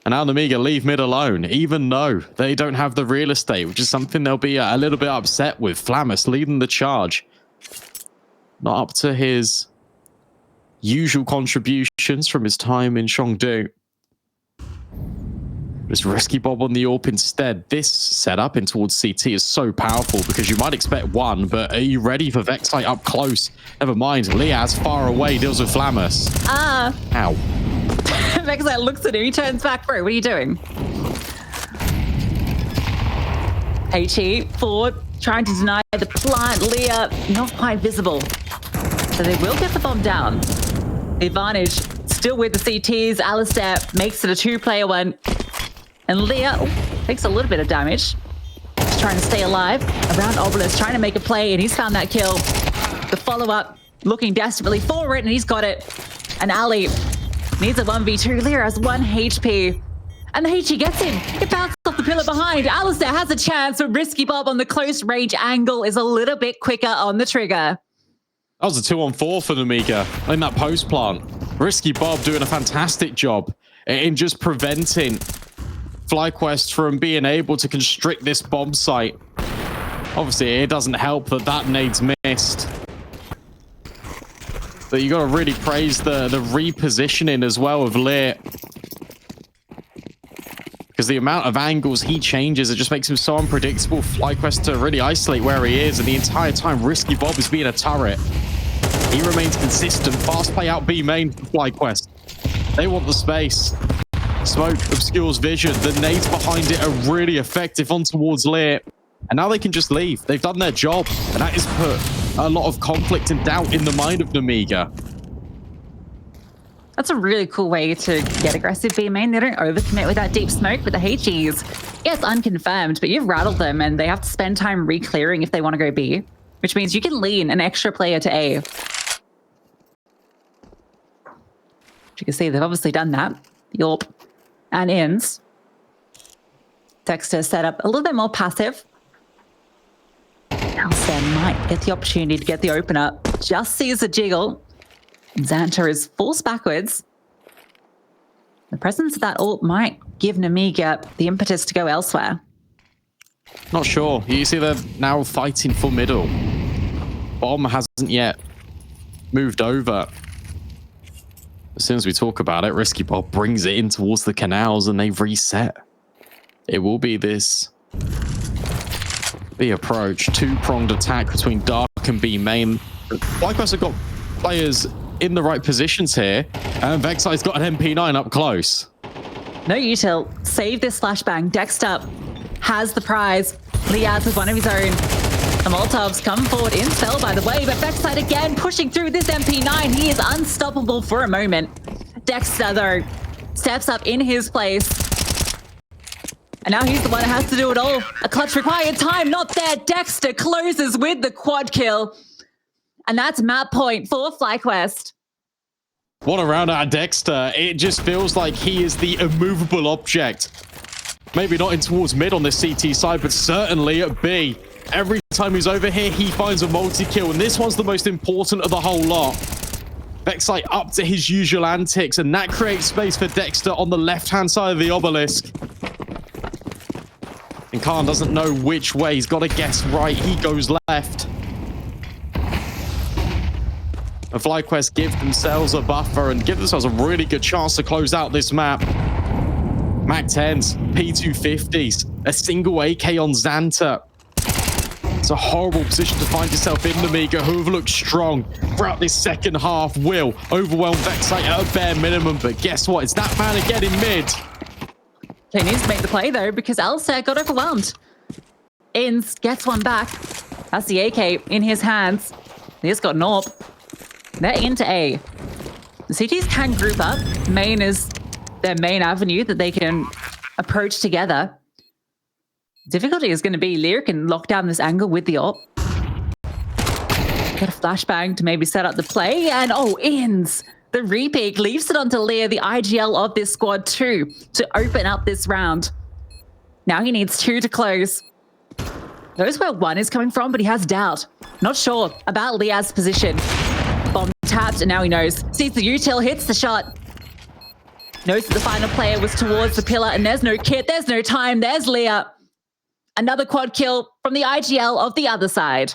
S2: And now Nemiga leave mid alone, even though they don't have the real estate, which is something they'll be a little bit upset with. Flamus leading the charge. Not up to his usual contributions from his time in Chengdu. This risky bob on the AWP instead. This setup in towards CT is so powerful because you might expect one, but are you ready for Vexite up close? Never mind, Liaz far away deals with Flamus. Ow.
S1: Vexite looks at him, he turns back through. What are you doing? HE forward, trying to deny the plant. Leah not quite visible. So they will get the bomb down. The advantage still with the CTs. Alistair makes it a 2-player one. And Leah takes a little bit of damage. He's trying to stay alive around Obelisk, trying to make a play, and he's found that kill. The follow-up, looking desperately for it, and he's got it. And Ali needs a 1v2. Leah has 1 HP. And the HE gets him. It bounced off the pillar behind. Alistair has a chance, but Risky Bob on the close range angle is a little bit quicker on the trigger.
S2: That was a 2-on-4 for Nemiga in that post plant. Risky Bob doing a fantastic job in just preventing FlyQuest from being able to constrict this bomb site. Obviously, it doesn't help that that nade's missed. But you got to really praise the repositioning as well of Lear. Because the amount of angles he changes, it just makes him so unpredictable. FlyQuest to really isolate where he is, and the entire time Risky Bob is being a turret. He remains consistent. Fast play out B main for FlyQuest. They want the space. Smoke obscures vision. The nades behind it are really effective on towards Lear. And now they can just leave. They've done their job. And that has put a lot of conflict and doubt in the mind of Nemiga.
S1: That's a really cool way to get aggressive B main. They don't overcommit with that deep smoke with the HEs. Yes, unconfirmed, but you've rattled them and they have to spend time re-clearing if they want to go B, which means you can lean an extra player to A. You can see they've obviously done that. Yorp and Inns. Dexter set up a little bit more passive. Now Sam might get the opportunity to get the opener. Just sees a jiggle. Xanta is forced backwards. The presence of that ult might give Nemiga the impetus to go elsewhere.
S2: Not sure. You see they're now fighting for middle. Bomb hasn't yet moved over. As soon as we talk about it, Risky Bob brings it in towards the canals and they reset. It will be this The approach, two-pronged attack between Dark and B main. FlyQuest have got players in the right positions here, and Vexite's got an MP9 up close.
S1: No util. Save this flashbang. Dexter has the prize. Liaz with one of his own. The Molotovs come forward in spell, by the way, but Vexite again pushing through this MP9. He is unstoppable for a moment. Dexter, though, steps up in his place. And now he's the one that has to do it all. A clutch required time, not there. Dexter closes with the quad kill. And that's map point for FlyQuest.
S2: What a round out of Dexter. It just feels like he is the immovable object. Maybe not in towards mid on the CT side, but certainly at B. Every time he's over here, he finds a multi-kill, and this one's the most important of the whole lot. Vexite up to his usual antics, and that creates space for Dexter on the left-hand side of the obelisk. And Khan doesn't know which way. He's got to guess right. He goes left. And FlyQuest give themselves a buffer and give themselves a really good chance to close out this map. Mac 10s, P250s, a single AK on Xanta. It's a horrible position to find yourself in, Nemiga, who have looked strong throughout this second half, will overwhelm Vexite at a bare minimum. But guess what? It's that man again in mid.
S1: He needs to make the play, though, because Alistair got overwhelmed. Inns gets one back. That's the AK in his hands. He's got an AWP. They're into A. The CTs can group up. Main is their main avenue that they can approach together. Difficulty is going to be Lear can lock down this angle with the AWP. Get a flashbang to maybe set up the play. And Inns. The repeat leaves it onto Lear, the IGL of this squad too, to open up this round. Now he needs 2 to close. Knows where 1 is coming from, but he has doubt. Not sure about Liaz's position. Bomb tapped, and now he knows. Sees the util, hits the shot. Knows that the final player was towards the pillar, and there's no kit, there's no time, there's Lear. Another quad kill from the IGL of the other side.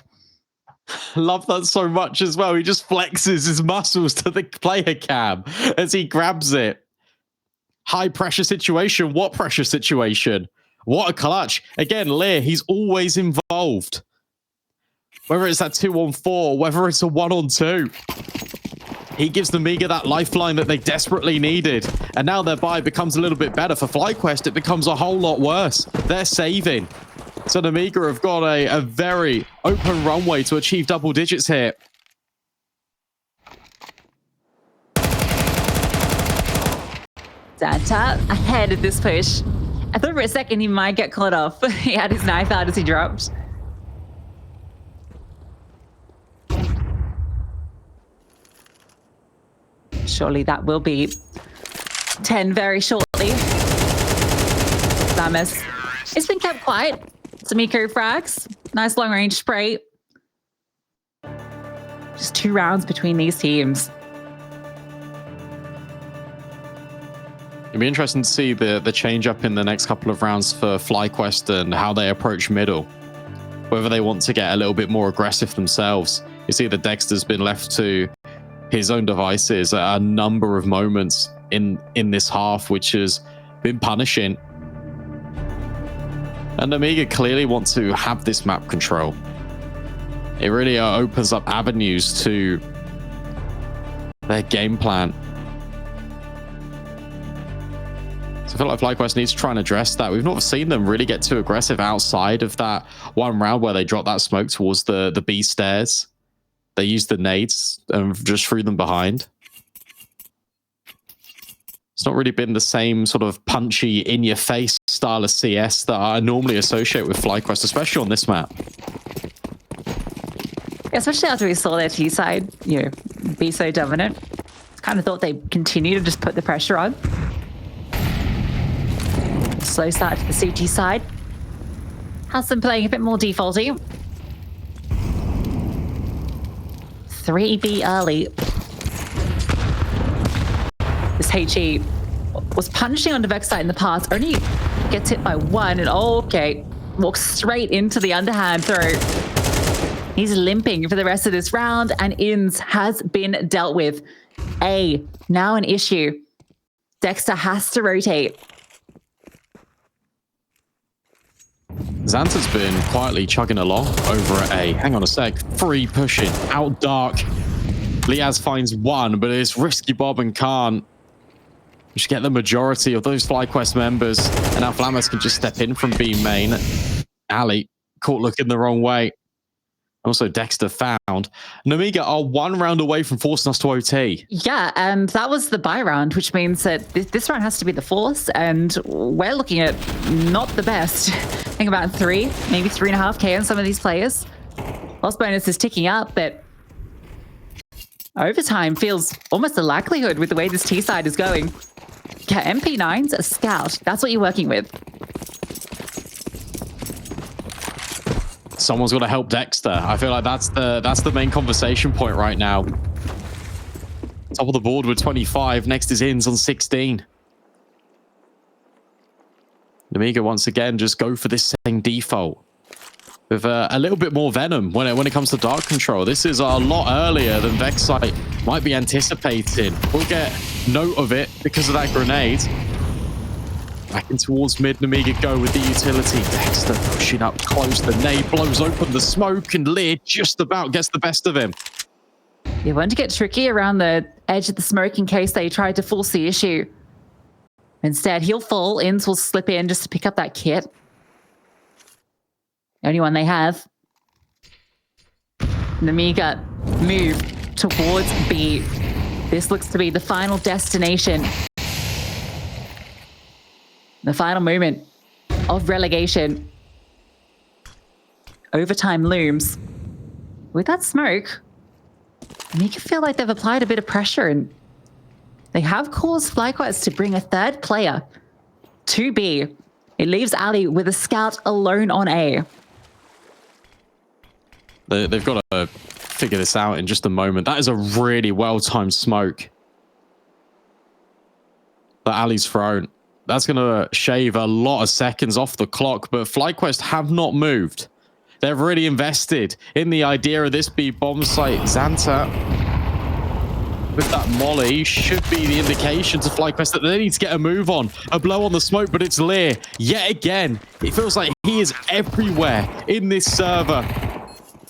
S2: Love that so much as well. He just flexes his muscles to the player cam as he grabs it. High pressure situation. What pressure situation? What a clutch. Again, Lear, he's always involved. Whether it's that 2-on-4, whether it's a 1-on-2. He gives the Nemiga that lifeline that they desperately needed. And now their buy becomes a little bit better. For FlyQuest, it becomes a whole lot worse. They're saving. So Nemiga have got a very open runway to achieve double digits here.
S1: Xanta ahead of this push. I thought for a second he might get caught off. He had his knife out as he dropped. Surely that will be 10 very shortly. Lamus. It's been kept quiet. Some eco frags. Nice long range spray. Just 2 rounds between these teams.
S2: It'll be interesting to see the change up in the next couple of rounds for FlyQuest and how they approach middle. Whether they want to get a little bit more aggressive themselves. You see that Dexter's been left to his own devices at a number of moments in this half, which has been punishing. And Nemiga clearly want to have this map control. It really opens up avenues to their game plan. So I feel like FlyQuest needs to try and address that. We've not seen them really get too aggressive outside of that one round where they dropped that smoke towards the B stairs. They used the nades and just threw them behind. It's not really been the same sort of punchy, in-your-face style of CS that I normally associate with FlyQuest, especially on this map.
S1: Especially after we saw their T side, be so dominant. Kind of thought they'd continue to just put the pressure on. Slow start to the CT side. Has them playing a bit more defaulty. 3B early. This HE was punching onto Vexite in the past, only gets hit by 1, and okay, walks straight into the underhand throw. He's limping for the rest of this round, and Inns has been dealt with. A, now an issue. Dexter has to rotate.
S2: Xanta's been quietly chugging along over at A. Hang on a sec. Free pushing. Out dark. Liaz finds one, but it's risky Bob and can't. We should get the majority of those FlyQuest members. And now Flammers can just step in from B main. Ali caught looking the wrong way. Also, Dexter found. Nemiga are 1 round away from forcing us to OT.
S1: Yeah, and that was the buy round, which means that this round has to be the force, and we're looking at not the best. I think about 3, maybe 3.5K on some of these players. Loss bonus is ticking up, but overtime feels almost a likelihood with the way this T side is going. Yeah, MP9's a scout. That's what you're working with.
S2: Someone's got to help Dexter. I feel like that's the main conversation point right now. Top of the board with 25. Next is Inns on 16. Nemiga once again just go for this same default with a little bit more venom when it comes to dark control. This is a lot earlier than Vexite might be anticipating. We'll get note of it because of that grenade. Back in towards mid, Nemiga go with the utility. Dexter pushing up close. The nade blows open the smoke, and Lear just about gets the best of him.
S1: You want to get tricky around the edge of the smoke in case they try to force the issue. Instead, he'll fall. Inns will slip in just to pick up that kit. The only one they have. Nemiga move towards B. This looks to be the final destination. The final moment of relegation. Overtime looms. With that smoke, you can feel like they've applied a bit of pressure, and they have caused FlyQuest to bring a third player to B. It leaves Ali with a scout alone on A.
S2: They've got to figure this out in just a moment. That is a really well-timed smoke that Ali's thrown. That's going to shave a lot of seconds off the clock, but FlyQuest have not moved. They've really invested in the idea of this B bomb site. Xanta, with that molly, should be the indication to FlyQuest that they need to get a move on. A blow on the smoke, but it's Lear. Yet again, it feels like he is everywhere in this server.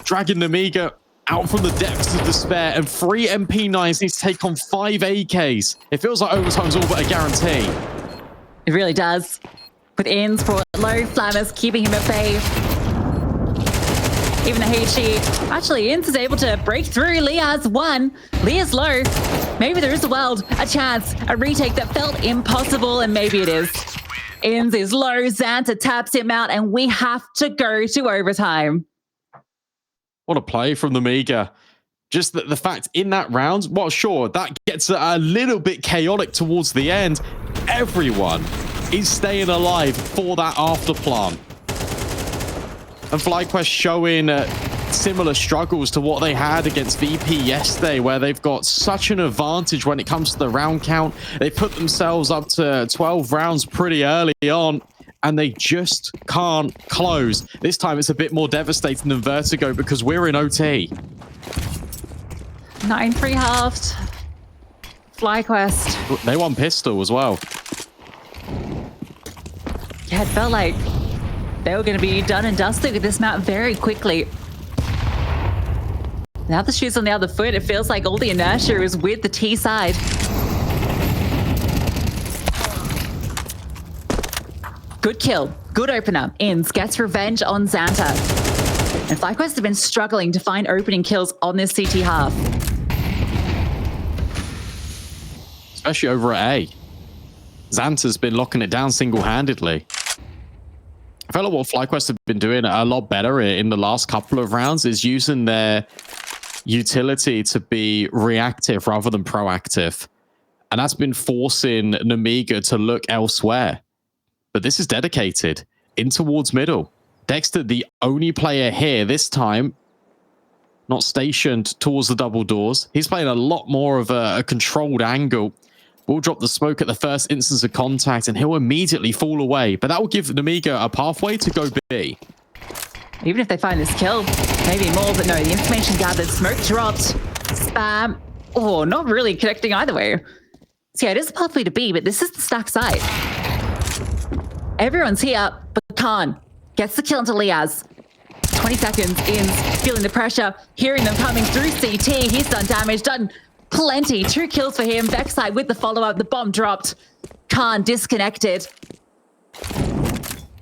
S2: Dragging Nemiga out from the depths of despair, and 3 MP9s need to take on 5 AKs. It feels like overtime's all but a guarantee.
S1: It really does. With Inns brought low, Flammers keeping him at bay. Even the HE. Actually, Inns is able to break through. Liaz won. Lia's low. Maybe there is a world, a chance, a retake that felt impossible, and maybe it is. Inns is low. Xanta taps him out, and we have to go to overtime.
S2: What a play from Nemiga. Just the fact in that round, well, sure, that gets a little bit chaotic towards the end. Everyone is staying alive for that after plant. And FlyQuest showing similar struggles to what they had against VP yesterday, where they've got such an advantage when it comes to the round count. They put themselves up to 12 rounds pretty early on, and they just can't close. This time it's a bit more devastating than Vertigo because we're in OT.
S1: 9-3 halved. FlyQuest.
S2: They won pistol as well.
S1: Yeah, it felt like they were going to be done and dusted with this map very quickly. Now the shoe's on the other foot. It feels like all the inertia is with the T side. Good kill. Good opener. Inns gets revenge on Xanta. And FlyQuest have been struggling to find opening kills on this CT half.
S2: Especially over at A. Xanta's been locking it down single-handedly. I feel like what FlyQuest have been doing a lot better in the last couple of rounds is using their utility to be reactive rather than proactive. And that's been forcing Nemiga to look elsewhere. But this is dedicated in towards middle. Dexter, the only player here this time, not stationed towards the double doors. He's playing a lot more of a controlled angle. We'll drop the smoke at the first instance of contact, and he'll immediately fall away. But that will give Nemiga a pathway to go B.
S1: Even if they find this kill, maybe more, but no, the information gathered, smoke dropped, spam. Oh, not really connecting either way. So yeah, it is a pathway to B, but this is the stack side. Everyone's here, but Khan. Gets the kill into Liaz. 20 seconds in, feeling the pressure, hearing them coming through CT. He's done damage, done plenty. 2 kills for him. Vexite with the follow-up. The bomb dropped. Khan disconnected.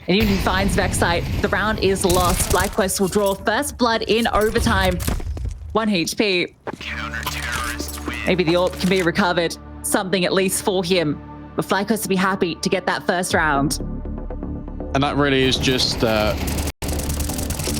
S1: And even if he finds Vexite, the round is lost. FlyQuest will draw first blood in overtime. 1 HP. Maybe the AWP can be recovered. Something at least for him. But FlyQuest will be happy to get that first round.
S2: And that really is just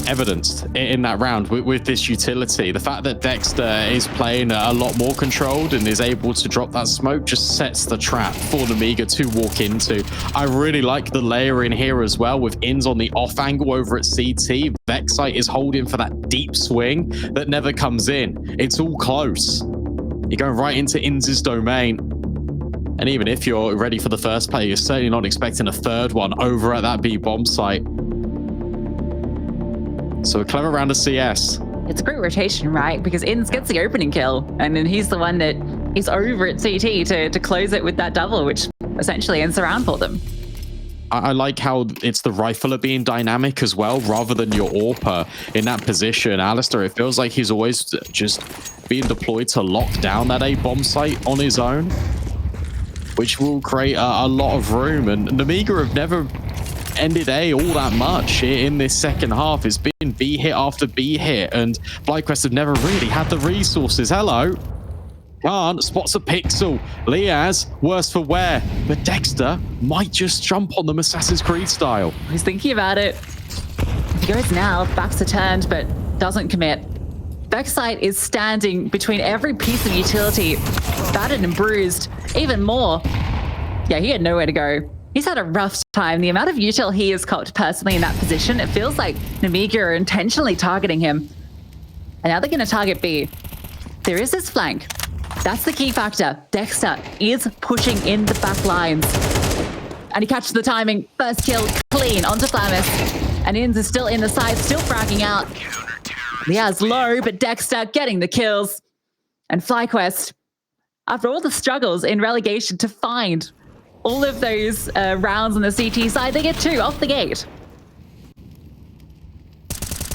S2: evidenced in that round with this utility. The fact that Dexter is playing a lot more controlled and is able to drop that smoke just sets the trap for Nemiga to walk into. I really like the layer in here as well with Inns on the off angle over at CT. Vexite is holding for that deep swing that never comes in. It's all close. You're going right into Inns' domain. And even if you're ready for the first play, you're certainly not expecting a third one over at that B bomb site. So a clever round of CS.
S1: It's a great rotation, right? Because Inns gets the opening kill, and then he's the one that is over at CT to close it with that double, which essentially ends the round for them.
S2: I like how it's the rifler being dynamic as well, rather than your AWPer in that position. Alistair, it feels like he's always just being deployed to lock down that A bomb site on his own, which will create a lot of room. And Nemiga have never ended A all that much in this second half. It's been B hit after B hit, and FlyQuest have never really had the resources. Hello. Khan spots a pixel. Liaz, worse for wear. But Dexter might just jump on them Assassin's Creed style.
S1: He's thinking about it. He goes now, backs are turned, but doesn't commit. Vexite is standing between every piece of utility, battered and bruised, even more. Yeah, he had nowhere to go. He's had a rough time. The amount of util he has copped personally in that position, it feels like Nemiga are intentionally targeting him. And now they're going to target B. There is this flank. That's the key factor. Dexter is pushing in the back lines. And he catches the timing. First kill, clean, onto Flamis. And Inns is still in the side, still fragging out. Liaz low, but Dexter getting the kills. And FlyQuest, after all the struggles in relegation to find all of those rounds on the CT side, they get 2 off the gate.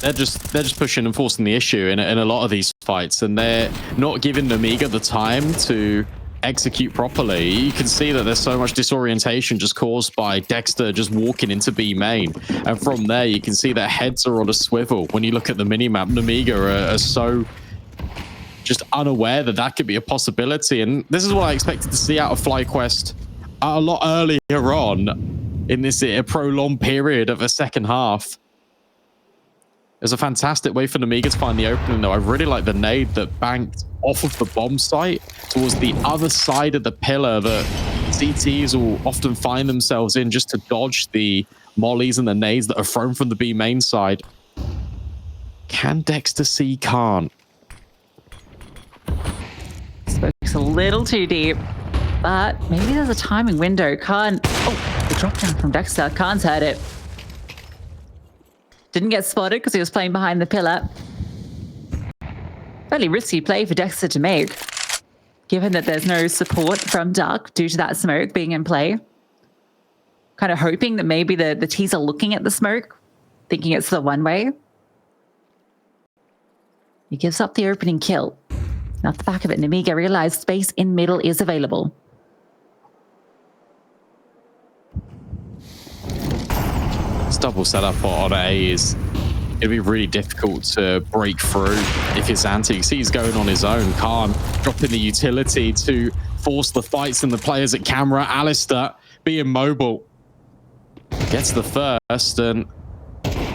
S2: They're just pushing and forcing the issue in a lot of these fights, and they're not giving Nemiga the time to execute properly. You can see that there's so much disorientation just caused by Dexter just walking into B main, and from there you can see their heads are on a swivel. When you look at the minimap, Nemiga are so just unaware that that could be a possibility, and this is what I expected to see out of FlyQuest a lot earlier on in this prolonged period of a second half. It was a fantastic way for Nemiga to find the opening, though. I really like the nade that banked off of the bomb site towards the other side of the pillar that CTs will often find themselves in just to dodge the mollies and the nades that are thrown from the B main side. Can Dexter see Khan?
S1: Spoke's a little too deep, but maybe there's a timing window. Khan, oh, the drop down from Dexter. Khan's heard it. Didn't get spotted because he was playing behind the pillar. Fairly risky play for Dexter to make, given that there's no support from Duck due to that smoke being in play. Kind of hoping that maybe the T's are looking at the smoke, thinking it's the one way. He gives up the opening kill. And off the back of it, Nemiga realized space in middle is available.
S2: This double setup on A is it'll be really difficult to break through if it's anti. You see he's going on his own. Khan dropping the utility to force the fights and the players at camera. Alistair being mobile. Gets the first and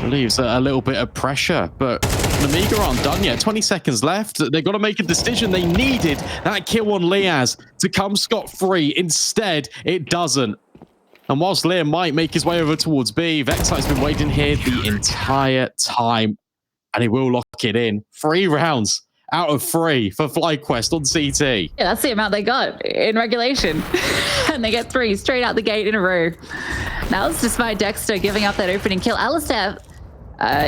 S2: relieves a little bit of pressure, but Nemiga aren't done yet. 20 seconds left. They've got to make a decision. They needed that kill on Liaz to come scot-free. Instead, it doesn't. And whilst Liam might make his way over towards B, Vexite's been waiting here the entire time. And he will lock it in. 3 rounds out of 3 for FlyQuest on CT.
S1: Yeah, that's the amount they got in regulation. And they get 3 straight out the gate in a row. Now it's despite Dexter giving up that opening kill. Alistair,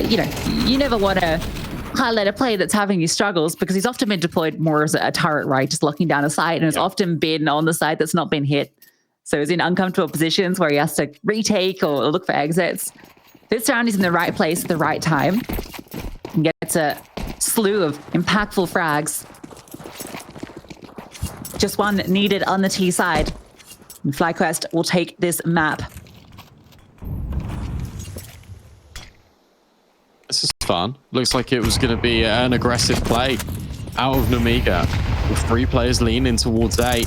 S1: you never want to highlight a play that's having these struggles because he's often been deployed more as a turret, right? Just locking down a site, and has often been on the side that's not been hit. So he's in uncomfortable positions where he has to retake or look for exits. This round he's in the right place at the right time. And gets a slew of impactful frags. Just one needed on the T side. And FlyQuest will take this map.
S2: This is fun. Looks like it was going to be an aggressive play out of Nemiga, with 3 players leaning towards A.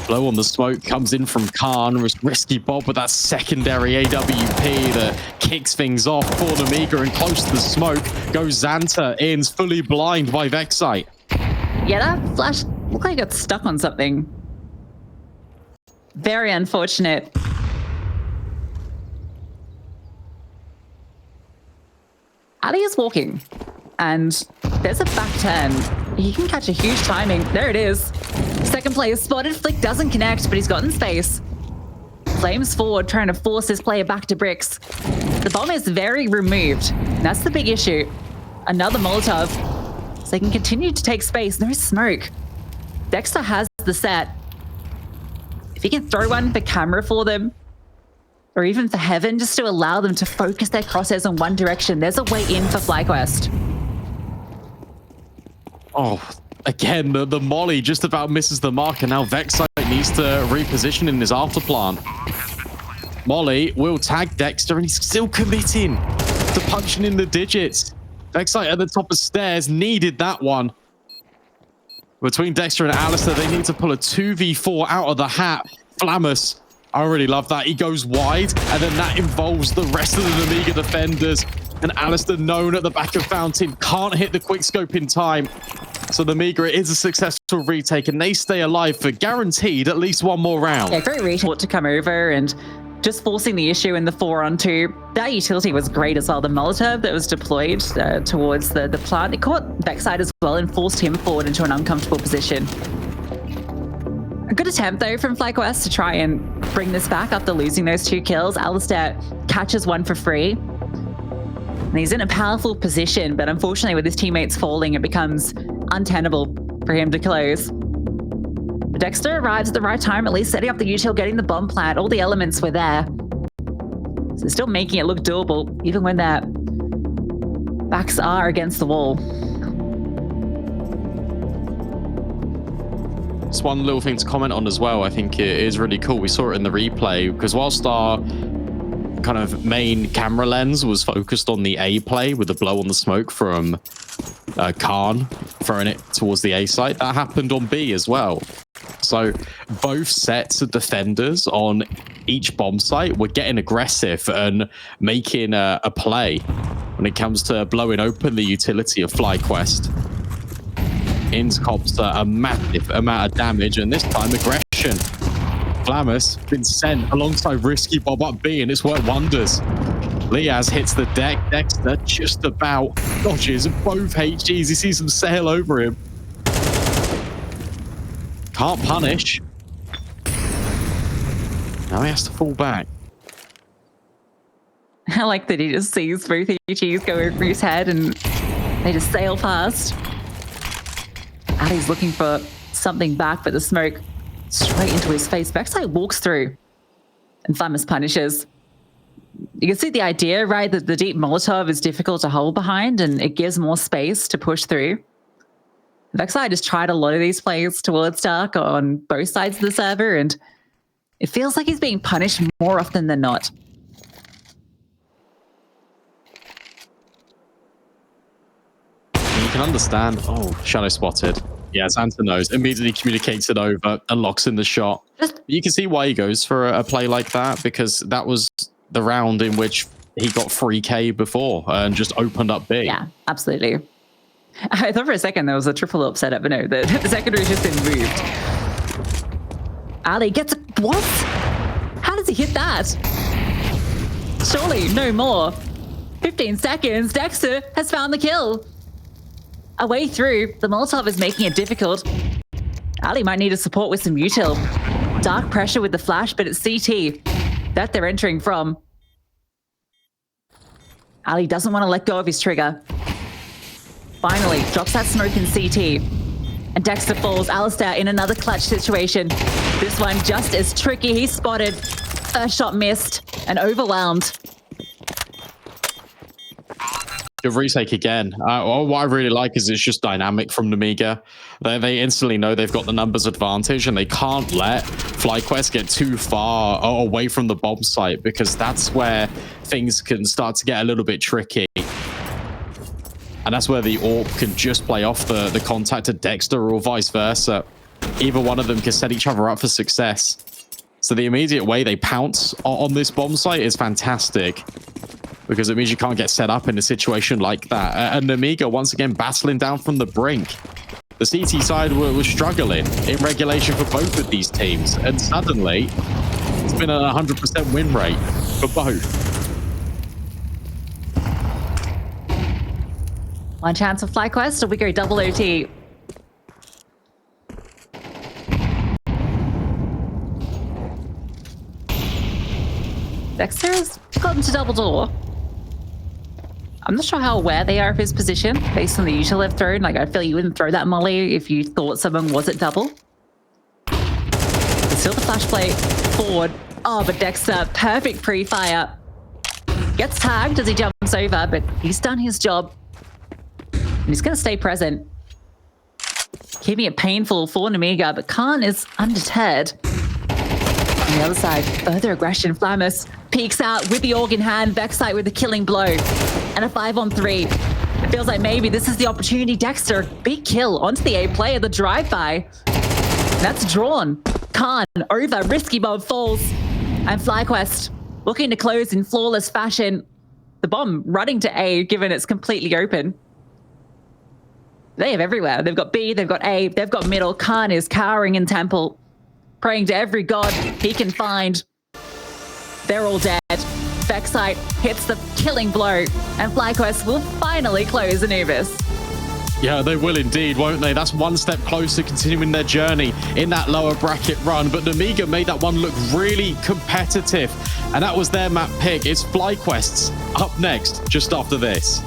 S2: Blow on the smoke comes in from Khan. Risky Bob with that secondary AWP that kicks things off for Nemiga, and close to the smoke goes Xanta. Ian's fully blind by Vexite.
S1: Yeah, that flash looked like it got stuck on something. Very unfortunate. Ali is walking, and there's a back turn. He can catch a huge timing. There it is. Second player spotted. Flick doesn't connect, but he's gotten space. Flames forward, trying to force his player back to bricks. The bomb is very removed. That's the big issue. Another Molotov. So they can continue to take space. No smoke. Dexter has the set. If he can throw one for camera for them, or even for Heaven, just to allow them to focus their crosshairs in one direction, there's a way in for FlyQuest.
S2: Oh, again, the molly just about misses the mark, and now Vexite needs to reposition in his after plant. Molly will tag Dexter, and he's still committing to punching in the digits. Vexite at the top of stairs needed that one. Between Dexter and Alistair, they need to pull a 2v4 out of the hat. Flamus, I really love that. He goes wide, and then that involves the rest of the Nemiga defenders. And Alistair, known at the back of Fountain, can't hit the quickscope in time. So the Nemiga is a successful retake, and they stay alive for guaranteed at least one more round.
S1: Yeah, great retake to come over and just forcing the issue in the 4-on-2. That utility was great as well. The Molotov that was deployed towards the plant, it caught Vexite as well and forced him forward into an uncomfortable position. A good attempt, though, from FlyQuest to try and bring this back after losing those 2 kills. Alistair catches one for free. And he's in a powerful position, but unfortunately with his teammates falling, it becomes untenable for him to close. Dexter arrives at the right time, at least setting up the util, getting the bomb plant. All the elements were there. So still making it look doable, even when their backs are against the wall.
S2: Just one little thing to comment on as well. I think it is really cool. We saw it in the replay, because whilst our kind of main camera lens was focused on the A play with the blow on the smoke from Khan throwing it towards the A site, that happened on B as well. So both sets of defenders on each bomb site were getting aggressive and making a play when it comes to blowing open the utility of FlyQuest. Ins cops a massive amount of damage, and this time aggression. Flamus been sent alongside Risky Bob up B, and it's worked wonders. Liaz hits the deck. Dexter just about dodges both HGs. He sees them sail over him. Can't punish. Now he has to fall back.
S1: I like that he just sees both HGs go over his head and they just sail past. Ali's looking for something back, but the smoke straight into his face. Vexite walks through and Flamus punishes. You can see the idea, right? That the deep Molotov is difficult to hold behind and it gives more space to push through. Vexite has tried a lot of these plays towards Dark on both sides of the server, and it feels like he's being punished more often than not.
S2: You can understand. Oh, shadow spotted. Yeah, Xanta knows. Immediately communicates it over and locks in the shot. You can see why he goes for a play like that, because that was the round in which he got 3K before and just opened up big.
S1: Yeah, absolutely. I thought for a second there was a triple up setup, but no, the secondary's just been moved. Ali gets a... What? How does he hit that? Surely no more. 15 seconds. Dexter has found the kill. A way through. The Molotov is making it difficult. Ali might need a support with some util. Dark pressure with the flash, but it's CT that they're entering from. Ali doesn't want to let go of his trigger. Finally, drops that smoke in CT. And Dexter falls. Alistair in another clutch situation. This one just as tricky. He's spotted. First shot missed and overwhelmed.
S2: Good retake again. What I really like is it's just dynamic from Nemiga. They instantly know they've got the numbers advantage, and they can't let FlyQuest get too far away from the bomb site, because that's where things can start to get a little bit tricky. And that's where the AWP can just play off the contact of Dexter, or vice versa. Either one of them can set each other up for success. So the immediate way they pounce on this bomb site is fantastic, because it means you can't get set up in a situation like that. And Nemiga, once again, battling down from the brink. The CT side was struggling in regulation for both of these teams. And suddenly, it's been a 100% win rate for both.
S1: One chance of FlyQuest, or we go double OT. Dexter has gotten to double door. I'm not sure how aware they are of his position based on the usual they've thrown. Like, I feel you wouldn't throw that molly if you thought someone was at double. But still the flash play forward. Oh, but Dexter, perfect pre-fire. Gets tagged as he jumps over, but he's done his job. And he's going to stay present. Keeping it painful for Nemiga, but Khan is undeterred. On the other side, further aggression. Flamus peeks out with the org in hand. Vexite with the killing blow. And a 5-on-3. It feels like maybe this is the opportunity. Dexter, big kill onto the A player, the drive-by. That's drawn. Khan over, risky bomb falls. And FlyQuest looking to close in flawless fashion. The bomb running to A, given it's completely open. They have everywhere. They've got B, they've got A, they've got middle. Khan is cowering in temple, praying to every god he can find. They're all dead. Vexite hits the killing blow, and FlyQuest will finally close Anubis.
S2: Yeah, they will indeed, won't they? That's one step closer, continuing their journey in that lower bracket run. But Nemiga made that one look really competitive, and that was their map pick. It's FlyQuest's up next, just after this.